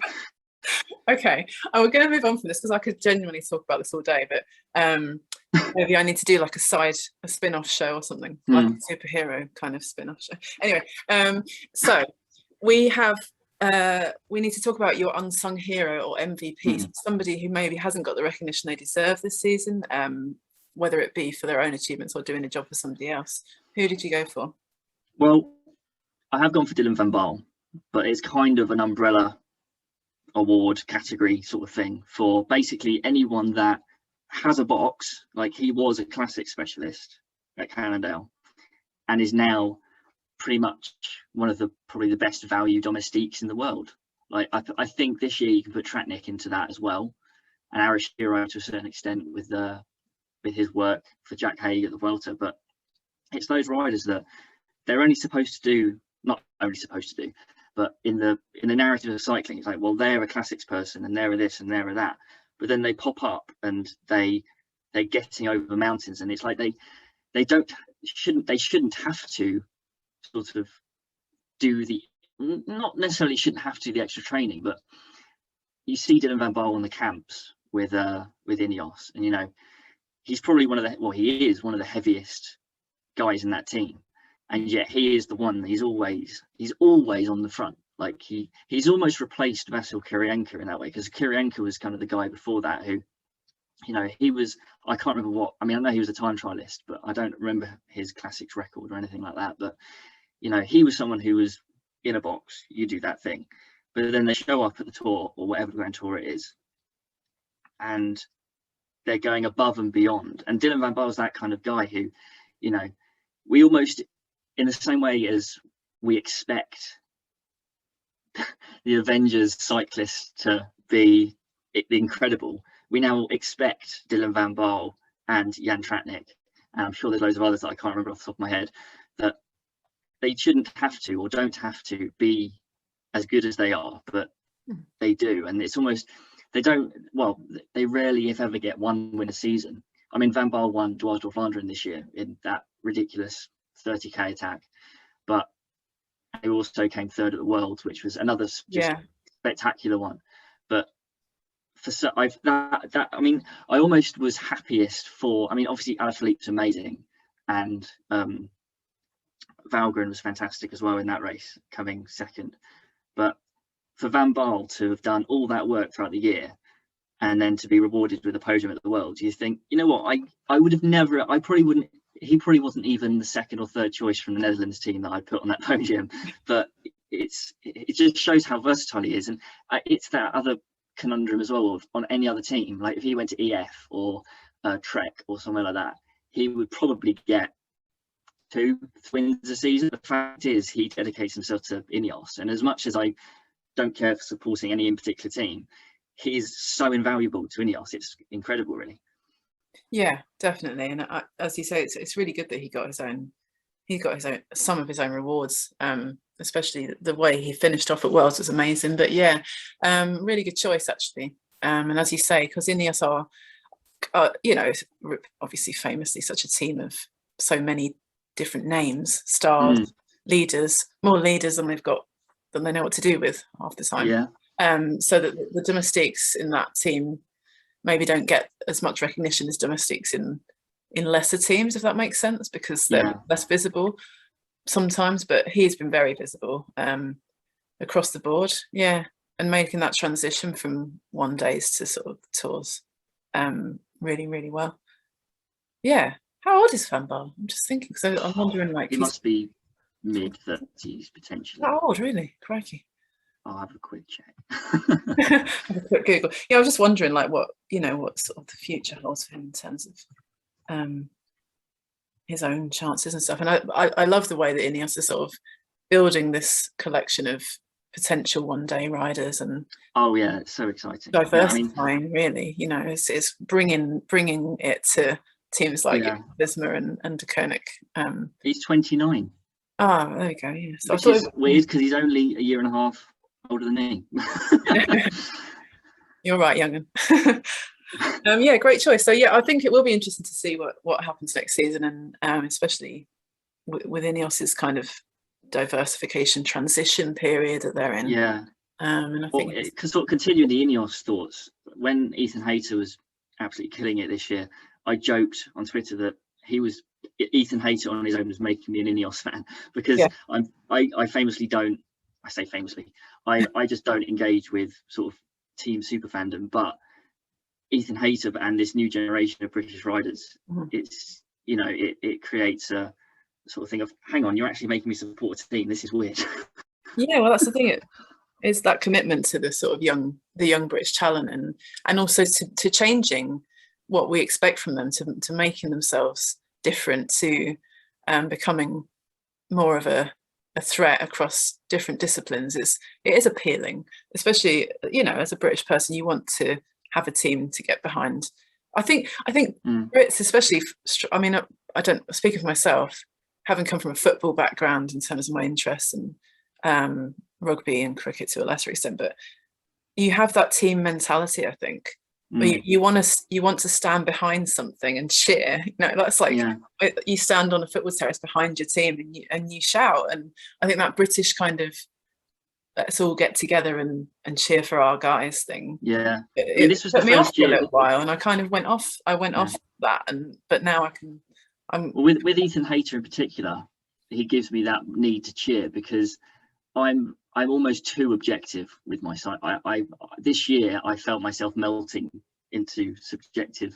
Okay, we're going to move on from this because I could genuinely talk about this all day, but maybe I need to do like a spin-off show or something, like a superhero kind of spin-off show. Anyway, so we have we need to talk about your unsung hero or MVP, somebody who maybe hasn't got the recognition they deserve this season, whether it be for their own achievements or doing a job for somebody else. Who did you go for? Well, I have gone for Dylan van Baarle, but it's kind of an umbrella award category sort of thing for basically anyone that has a box. Like, he was a classic specialist at Cannondale and is now pretty much one of the probably the best value domestiques in the world. Like, I think this year you can put Tratnik into that as well, and Arish Hero to a certain extent with his work for Jack Haig at the Vuelta. But it's those riders that they're only supposed to do, not only supposed to do, but in the narrative of cycling, it's like, well, they're a classics person and they're a this and they're a that, but then they pop up and they're getting over mountains, and it's like they shouldn't have to sort of do not necessarily shouldn't have to do the extra training. But you see Dylan van Baarle on the camps with Ineos, and you know, he's probably he is one of the heaviest guys in that team, and yet he is the one. He's always on the front. Like, he's almost replaced Vasil Kirienka in that way, because Kirienka was kind of the guy before that who, you know, he was, I can't remember I know he was a time trialist, but I don't remember his classics record or anything like that. But you know, he was someone who was in a box, you do that thing, but then they show up at the Tour or whatever Grand Tour it is, and they're going above and beyond. And Dylan van Baarle's that kind of guy who, you know, we almost, in the same way as we expect the Avengers cyclists to be incredible, we now expect Dylan van Baarle and Jan Tratnik, and I'm sure there's loads of others that I can't remember off the top of my head, that they shouldn't have to or don't have to be as good as they are, but they do. And it's almost, they rarely, if ever, get one win a season. I mean, Van Baarle won Dwars door Vlaanderen this year in that ridiculous 30k attack, but he also came third at the World, which was another spectacular one. But I almost was happiest for, I mean, obviously Alaphilippe's amazing, and Valgren was fantastic as well in that race, coming second. But for Van Baarle to have done all that work throughout the year and then to be rewarded with a podium at the World, you think, you know what, I would have never, he probably wasn't even the second or third choice from the Netherlands team that I put on that podium. But it just shows how versatile he is. And it's that other conundrum as well of, on any other team, like if he went to EF or Trek or somewhere like that, he would probably get 2 wins a season. The fact is, he dedicates himself to Ineos, and as much as I don't care for supporting any in particular team, he is so invaluable to Ineos. It's incredible, really. Yeah, definitely. And as you say, it's really good that he got some of his own rewards, especially the way he finished off at Worlds was amazing. But yeah, really good choice actually. And as you say, because Ineos are, you know, obviously famously such a team of so many different names, stars, leaders, more leaders than they know what to do with half the time. Yeah. So that the domestiques in that team maybe don't get as much recognition as domestiques in lesser teams, if that makes sense, because they're less visible sometimes. But he's been very visible across the board, and making that transition from one days to sort of tours really, really well. Yeah. How old is Van Baarle? I'm just thinking, so I'm wondering, like, he must be mid-30s potentially. How old, really? Crikey. I'll have a quick check. Have a quick Google. Yeah, I was just wondering, like, what sort of the future holds for him in terms of his own chances and stuff. And I love the way that Ineos is sort of building this collection of potential one-day riders, and it's so exciting, diversifying. Really, you know, it's bringing it to teams like Visma and De Koning. He's 29. Oh, there we go. Yeah, so which is weird because he's only a year and a half older than me. You're right, young'un. Yeah, great choice. So yeah, I think it will be interesting to see what happens next season, and especially with Ineos's kind of diversification transition period that they're in. Yeah. And I think because sort of continuing the Ineos thoughts, when Ethan Hayter was absolutely killing it this year, I joked on Twitter that Ethan Hayter on his own was making me an Ineos fan, because I famously don't I say famously, I just don't engage with sort of team super fandom, but Ethan Hayter and this new generation of British riders, it's, you know, it creates a sort of thing of, hang on, you're actually making me support a team. This is weird. Yeah, well, that's the thing. It's that commitment to the sort of young British talent, and also to changing what we expect from them, to making themselves different, to becoming more of a threat across different disciplines. It is appealing, especially, you know, as a British person, you want to have a team to get behind. I think Brits, especially, I mean, I don't, speaking for myself, having come from a football background in terms of my interests, and rugby and cricket to a lesser extent, but you have that team mentality, I think. You want to stand behind something and cheer. You know, that's like, you stand on a football terrace behind your team and you shout. And I think that British kind of, let's all get together and cheer for our guys thing. Yeah, this was took me off for a little while, and I kind of went off. Off that, but now I can. With Ethan Hayter in particular, he gives me that need to cheer, because I'm almost too objective with my site. I this year I felt myself melting into subjective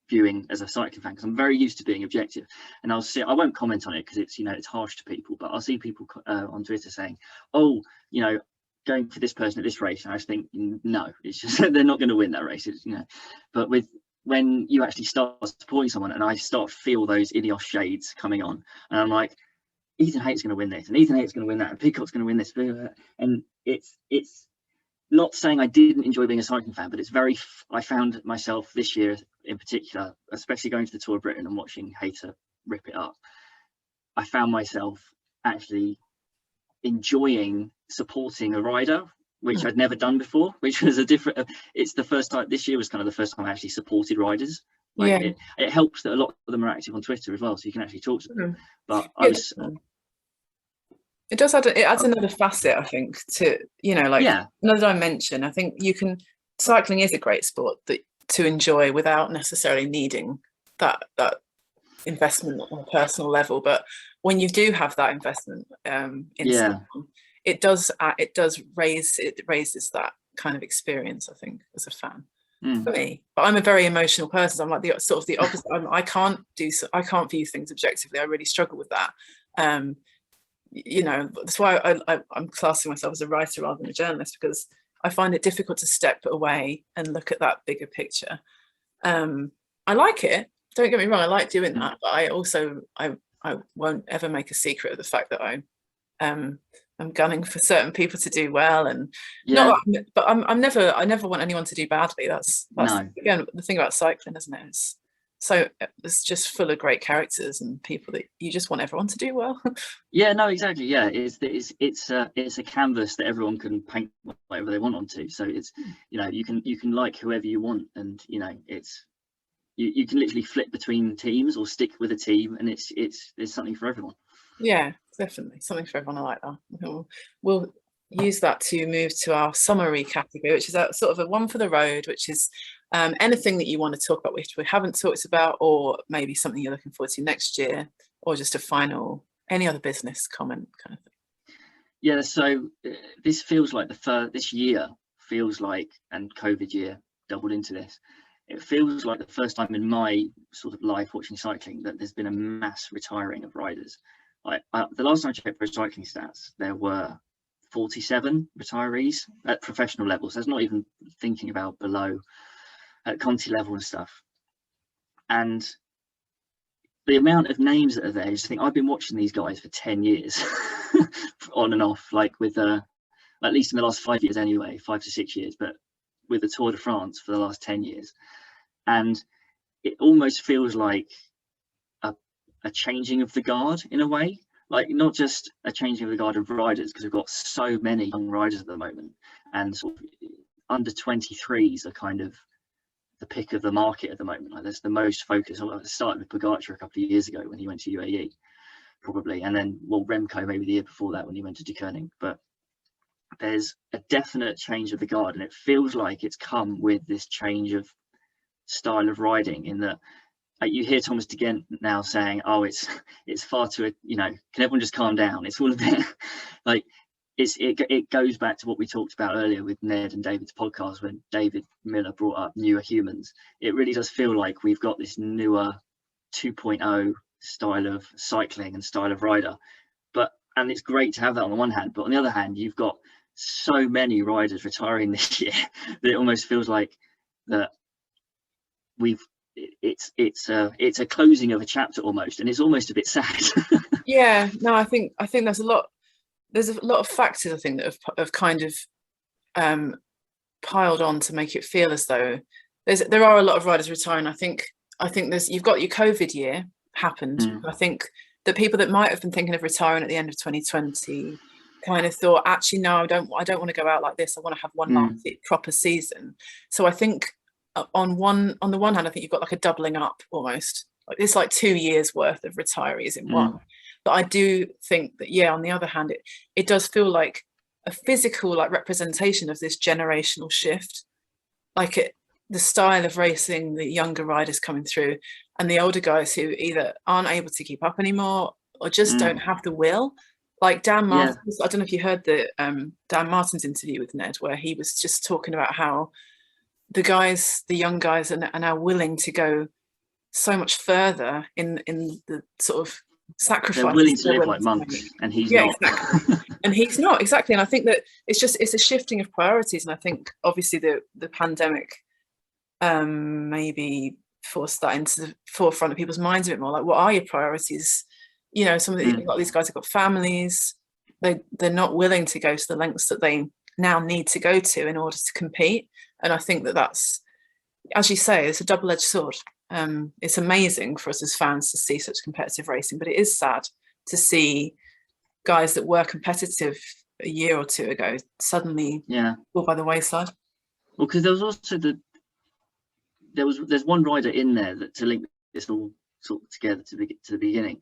viewing as a cycling fan, because I'm very used to being objective, and I won't comment on it because it's, you know, it's harsh to people, but I'll see people on Twitter saying, oh, you know, going for this person at this race, and I just think, no, it's just they're not going to win that race, you know. But when you actually start supporting someone, and I start to feel those Ineos shades coming on, and I'm like, Ethan Hayter's going to win this, and Ethan Hayter's going to win that, and Pidcock's going to win this, and it's not saying I didn't enjoy being a cycling fan, but it's I found myself this year in particular, especially going to the Tour of Britain and watching Hayter rip it up, I found myself actually enjoying supporting a rider, which I'd never done before, which was it's the first time, this year was kind of the first time I actually supported riders. Like, it helps that a lot of them are active on Twitter as well, so you can actually talk to them. But it does add, it adds another facet, I think, to, you know, like another dimension. I think cycling is a great sport to enjoy without necessarily needing that investment on a personal level. But when you do have that investment in someone, it raises that kind of experience, I think, as a fan. For me, but I'm a very emotional person, so I'm like the opposite. I can't view things objectively. I really struggle with that. You know, that's why I'm classing myself as a writer rather than a journalist, because I find it difficult to step away and look at that bigger picture. I like it, don't get me wrong, I like doing that, but I also I won't ever make a secret of the fact that I'm gunning for certain people to do well, and but I never want anyone to do badly. That's again the thing about cycling, isn't it? It's just full of great characters and people that you just want everyone to do well. No, exactly. It's a canvas that everyone can paint whatever they want onto. So it's, you know, you can like whoever you want, and you know, it's you can literally flip between teams or stick with a team, and there's something for everyone. Yeah, definitely something for everyone. I like that. We'll use that to move to our summary category, which is a sort of a one for the road, which is anything that you want to talk about which we haven't talked about, or maybe something you're looking forward to next year, or just a final, any other business comment kind of thing. So this feels like this year feels like, and COVID year doubled into this, it feels like the first time in my sort of life watching cycling that there's been a mass retiring of riders. The last time I checked Pro Cycling Stats, there were 47 retirees at professional levels. That's not even thinking about below at Conti level and stuff. And the amount of names that are there, you just think, I've been watching these guys for 10 years on and off, like with at least in the last 5 years anyway, 5 to 6 years, but with the Tour de France for the last 10 years. And it almost feels like a changing of the guard in a way, like not just a changing of the guard of riders, because we've got so many young riders at the moment, and sort of under 23s are kind of the pick of the market at the moment. Like, there's the most focus. It started with Pogacar a couple of years ago when he went to UAE, probably, and then Remco maybe the year before that when he went to Deakins. But there's a definite change of the guard, and it feels like it's come with this change of style of riding, in that you hear Thomas de Gendt now saying, oh, it's far too, you know, can everyone just calm down? It's all a bit like, it goes back to what we talked about earlier with Ned and David's podcast, when David Miller brought up newer humans. It really does feel like we've got this newer 2.0 style of cycling and style of rider, and it's great to have that on the one hand, but on the other hand, you've got so many riders retiring this year that it almost feels like that it's a closing of a chapter almost, and it's almost a bit sad. Yeah, no, I think there's a lot of factors, I think, that have kind of piled on to make it feel as though there are a lot of riders retiring. I think you've got your COVID year happened. I think that people that might have been thinking of retiring at the end of 2020 kind of thought, actually, no, I don't want to go out like this. I want to have one last proper season. So I think on the one hand, I think you've got like a doubling up almost. Like it's like 2 years worth of retirees in one. But I do think that, yeah, on the other hand, it does feel like a physical like representation of this generational shift. Like the style of racing, the younger riders coming through, and the older guys who either aren't able to keep up anymore or just don't have the will. Like Dan Martin, I don't know if you heard the Dan Martin's interview with Ned, where he was just talking about how the young guys are now willing to go so much further in the sort of sacrifice. They're willing to live like monks, and he's not. Exactly. And he's not, exactly. And I think that it's a shifting of priorities. And I think obviously the pandemic maybe forced that into the forefront of people's minds a bit more. Like, what are your priorities? You know, a lot of these guys have got families. They're not willing to go to the lengths that they now need to go to in order to compete. And I think that's, as you say, it's a double-edged sword. It's amazing for us as fans to see such competitive racing, but it is sad to see guys that were competitive a year or two ago suddenly fall by the wayside. Well, because there was also there's one rider in there that, to link this all sort of together to the beginning,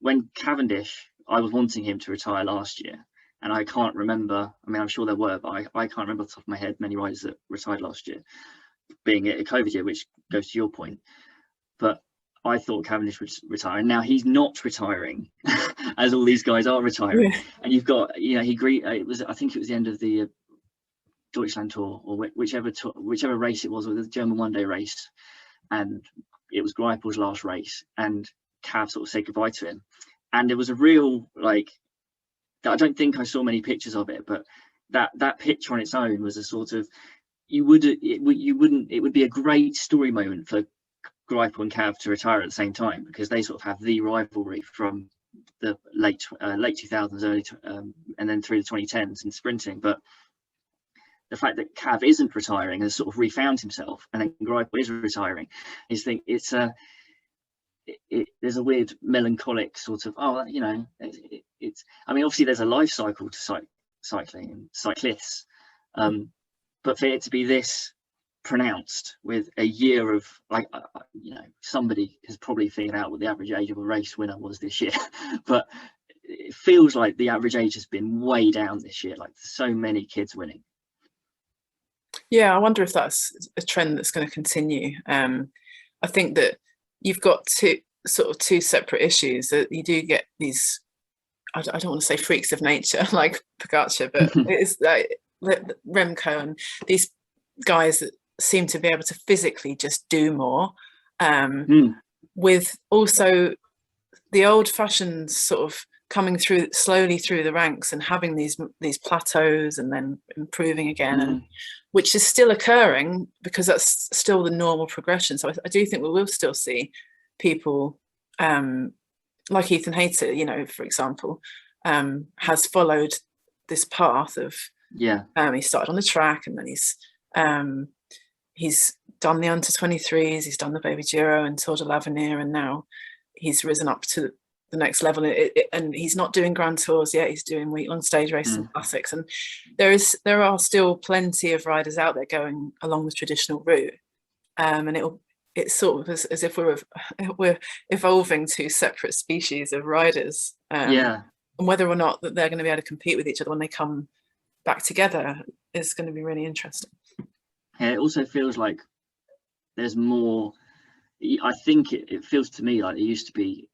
when Cavendish, I was wanting him to retire last year, and I can't remember, I mean, I'm sure there were, but I can't remember off the top of my head many riders that retired last year, being a COVID year, which goes to your point. But I thought Cavendish would retire, and now he's not retiring, as all these guys are retiring. And you've got, you know, I think it was the end of the Deutschland Tour, or whichever race it was, or the German one-day race, and it was Greipel's last race, and Cav sort of said goodbye to him. And there was a real, like, I don't think I saw many pictures of it, but that picture on its own was a sort of, it would be a great story moment for Greipel and Cav to retire at the same time, because they sort of have the rivalry from the late 2000s, early and then through the 2010s in sprinting. But the fact that Cav isn't retiring, has sort of refound himself, and then Greipel is retiring, there's a weird melancholic sort of, you know, it's I mean, obviously there's a life cycle to cycling and cyclists, but for it to be this pronounced with a year of, like, you know, somebody has probably figured out what the average age of a race winner was this year, but it feels like the average age has been way down this year, like so many kids winning. Yeah, I wonder if that's a trend that's going to continue. I think that you've got two separate issues. That you do get these, I don't want to say freaks of nature like Pogacar, but it's like Remco and these guys that seem to be able to physically just do more, with also the old-fashioned sort of coming through slowly through the ranks and having these plateaus and then improving again, and which is still occurring because that's still the normal progression. So I do think we will still see people like Ethan Hayter, you know, for example, has followed this path of he started on the track, and then he's done the under 23s, he's done the Baby Giro and Tour de l'Avenir, and now he's risen up to the next level, and he's not doing Grand Tours yet, he's doing week-long stage races and classics, and there are still plenty of riders out there going along the traditional route, and it's sort of as if we're evolving two separate species of riders, and whether or not that they're going to be able to compete with each other when they come back together is going to be really interesting. It also feels like there's more. I think it feels to me like there used to be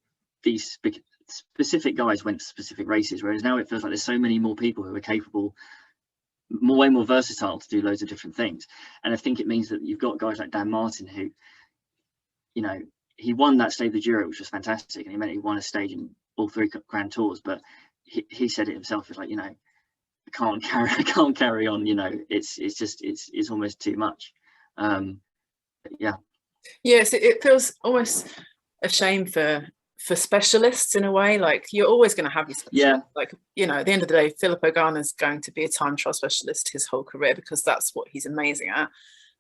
these specific guys went to specific races, whereas now it feels like there's so many more people who are capable, way more versatile to do loads of different things. And I think it means that you've got guys like Dan Martin who, you know, he won that State of the Giro, which was fantastic, and he meant he won a stage in all 3 Grand Tours, but he said it himself, it's like, you know, I can't carry on, you know, it's almost too much. Yes, it feels almost a shame for specialists in a way. Like, you're always going to have your specialists. Like, you know, at the end of the day, Philip Ogana is going to be a time trial specialist his whole career because that's what he's amazing at.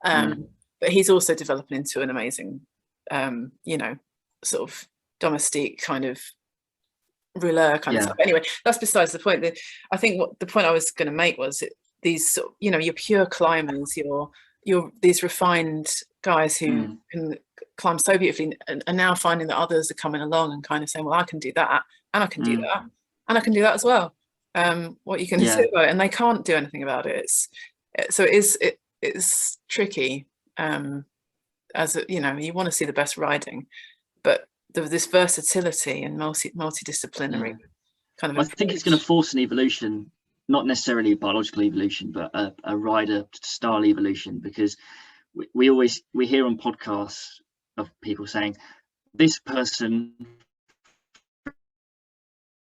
But he's also developing into an amazing, you know, sort of domestique kind of rouleur kind of stuff. Anyway, that's besides the point. I think what the point I was going to make was these, you know, your pure climbers, your these refined guys who can climb so beautifully, and now finding that others are coming along and kind of saying, well, I can do that, and I can do that, and I can do that as well. What you can do about it, and they can't do anything about it. It's tricky. As a, you know, you want to see the best riding, but this versatility and multidisciplinary kind of I think it's going to force an evolution, not necessarily a biological evolution, but a rider style evolution, because we hear on podcasts of people saying this person, for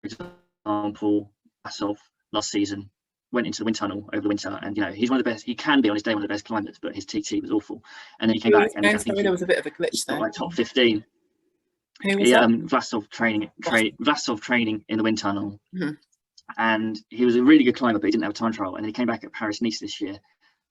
example, Basov last season went into the wind tunnel over the winter, and you know, he's one of the best, he can be on his day one of the best climbers, but his TT was awful, and then he came back and I think there was a bit of a glitch there, like top 15. Who was that? Vlasov training in the wind tunnel, and he was a really good climber, but he didn't have a time trial, and then he came back at Paris-Nice this year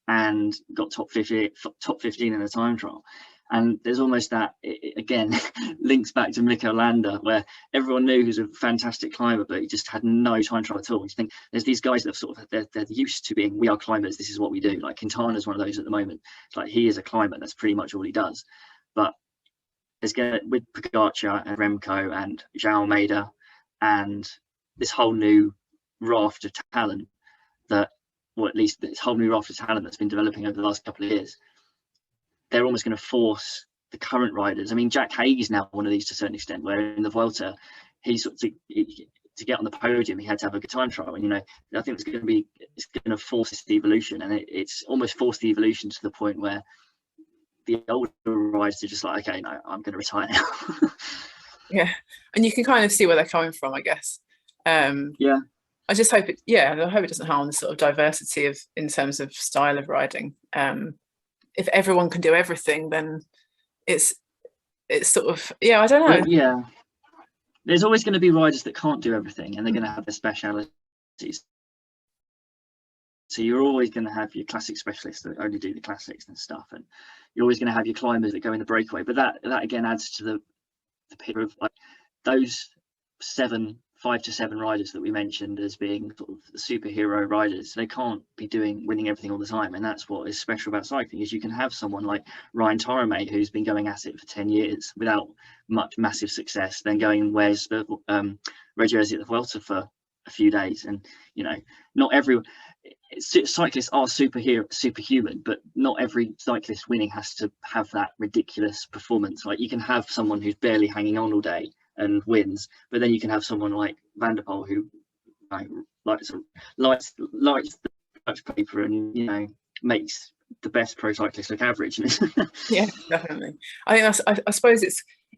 and got top 15 in the time trial. And there's almost that, it again links back to Mikel Landa, where everyone knew he was a fantastic climber, but he just had no time trial at all. You think there's these guys that have sort of, they're used to being, we are climbers, this is what we do. Like Quintana's one of those at the moment. It's like, he is a climber, that's pretty much all he does. But there's with Pogacar and Remco and João Almeida and this whole new raft of talent that, or at least this whole new raft of talent that's been developing over the last couple of years, they're almost going to force the current riders. I mean, Jack Haig's now one of these to a certain extent, where in the Vuelta, he sort of, to get on the podium, he had to have a good time trial. And, you know, I think it's going to force this evolution, and it's almost forced the evolution to the point where the older riders are just like, okay, no, I'm going to retire now. Yeah, and you can kind of see where they're coming from, I guess. I just hope I hope it doesn't harm the sort of diversity of, in terms of style of riding. If everyone can do everything, then it's sort of, I don't know. Well, there's always going to be riders that can't do everything, and they're going to have their specialities. So you're always going to have your classic specialists that only do the classics and stuff, and you're always going to have your climbers that go in the breakaway. But that again adds to the picture of like those 5 to 7 riders that we mentioned as being sort of the superhero riders. They can't be winning everything all the time, and that's what is special about cycling, is you can have someone like Ryan Toromé, who's been going at it for 10 years without much massive success, then going and wears the red jersey at the Vuelta for a few days. And you know, not everyone, cyclists are superhuman, but not every cyclist winning has to have that ridiculous performance. Like, you can have someone who's barely hanging on all day and wins, but then you can have someone like Van der Poel who lights the touch paper and, you know, makes the best pro cyclist look average. Yeah, definitely. I think I suppose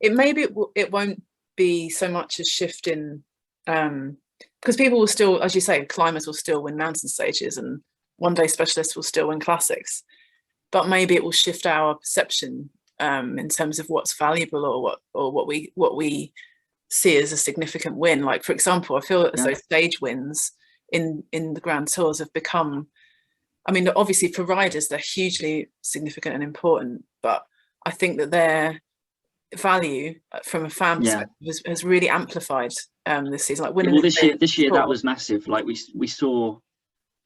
it won't be so much a shift in because people will still, as you say, climbers will still win mountain stages, and one day specialists will still win classics, but maybe it will shift our perception in terms of what's valuable, or what we see as a significant win. Like, for example, I feel as though stage wins in the Grand Tours have become, I mean, obviously for riders they're hugely significant and important, but I think that their value from a fan perspective has really amplified this season. Like winning this year that was massive. Like we saw,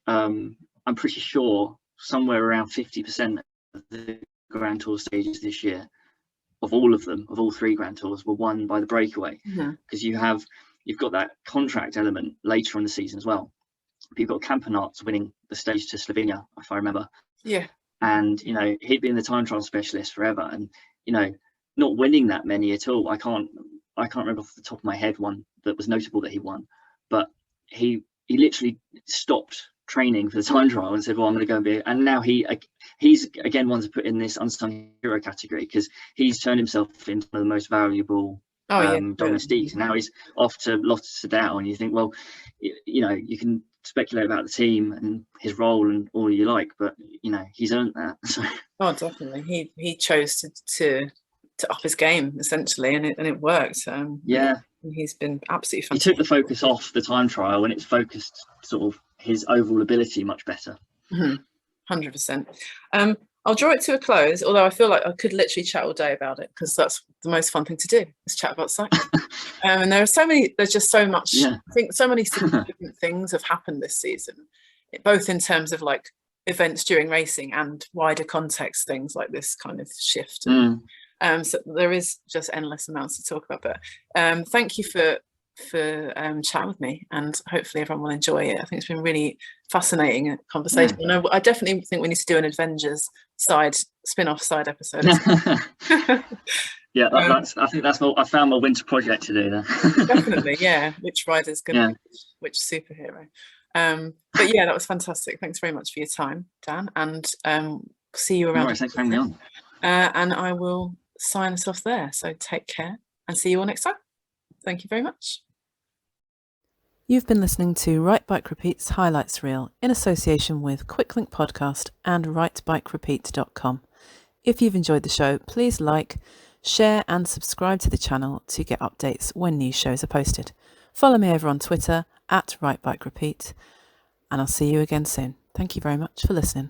I'm pretty sure somewhere around 50% of the Grand Tour stages this year, of all of them, of all 3 Grand Tours, were won by the breakaway, because you've got that contract element later in the season as well. You've got Campenaerts winning the stage to Slovenia, if I remember. Yeah. And, you know, he'd been the time trial specialist forever, and, you know, not winning that many at all. I can't I can't remember off the top of my head one that was notable that he won, but he literally stopped training for the time trial and said, well, I'm going to go and be, and now he's again one to put in this unsung hero category, because he's turned himself into one of the most valuable domestiques. Now he's off to Lotterdam, and you think, well, you know, you can speculate about the team and his role and all you like, but you know, he's earned that. So. Oh, definitely. He chose to up his game essentially, and it worked. He's been absolutely fantastic. He took the focus off the time trial, and it's focused sort of his overall ability much better. 100%. I'll draw it to a close, although I feel like I could literally chat all day about it, because that's the most fun thing to do, is chat about cycling. And there's just so much. I think so many significant things have happened this season, both in terms of like events during racing and wider context things like this kind of shift. So there is just endless amounts to talk about. But thank you for chatting with me, and hopefully everyone will enjoy it. I think it's been really fascinating conversation. I definitely think we need to do an Avengers spin-off side episode. I think that's I found my winter project to do there. Definitely, yeah. Which rider's going to be which superhero? But yeah, that was fantastic. Thanks very much for your time, Dan, and see you around. Thanks for having me on. And I will sign us off there. So take care and see you all next time. Thank you very much. You've been listening to Write Bike Repeat's Highlights Reel in association with QuickLink Podcast and writebikerepeat.com. If you've enjoyed the show, please like, share and subscribe to the channel to get updates when new shows are posted. Follow me over on Twitter @writebikerepeat, and I'll see you again soon. Thank you very much for listening.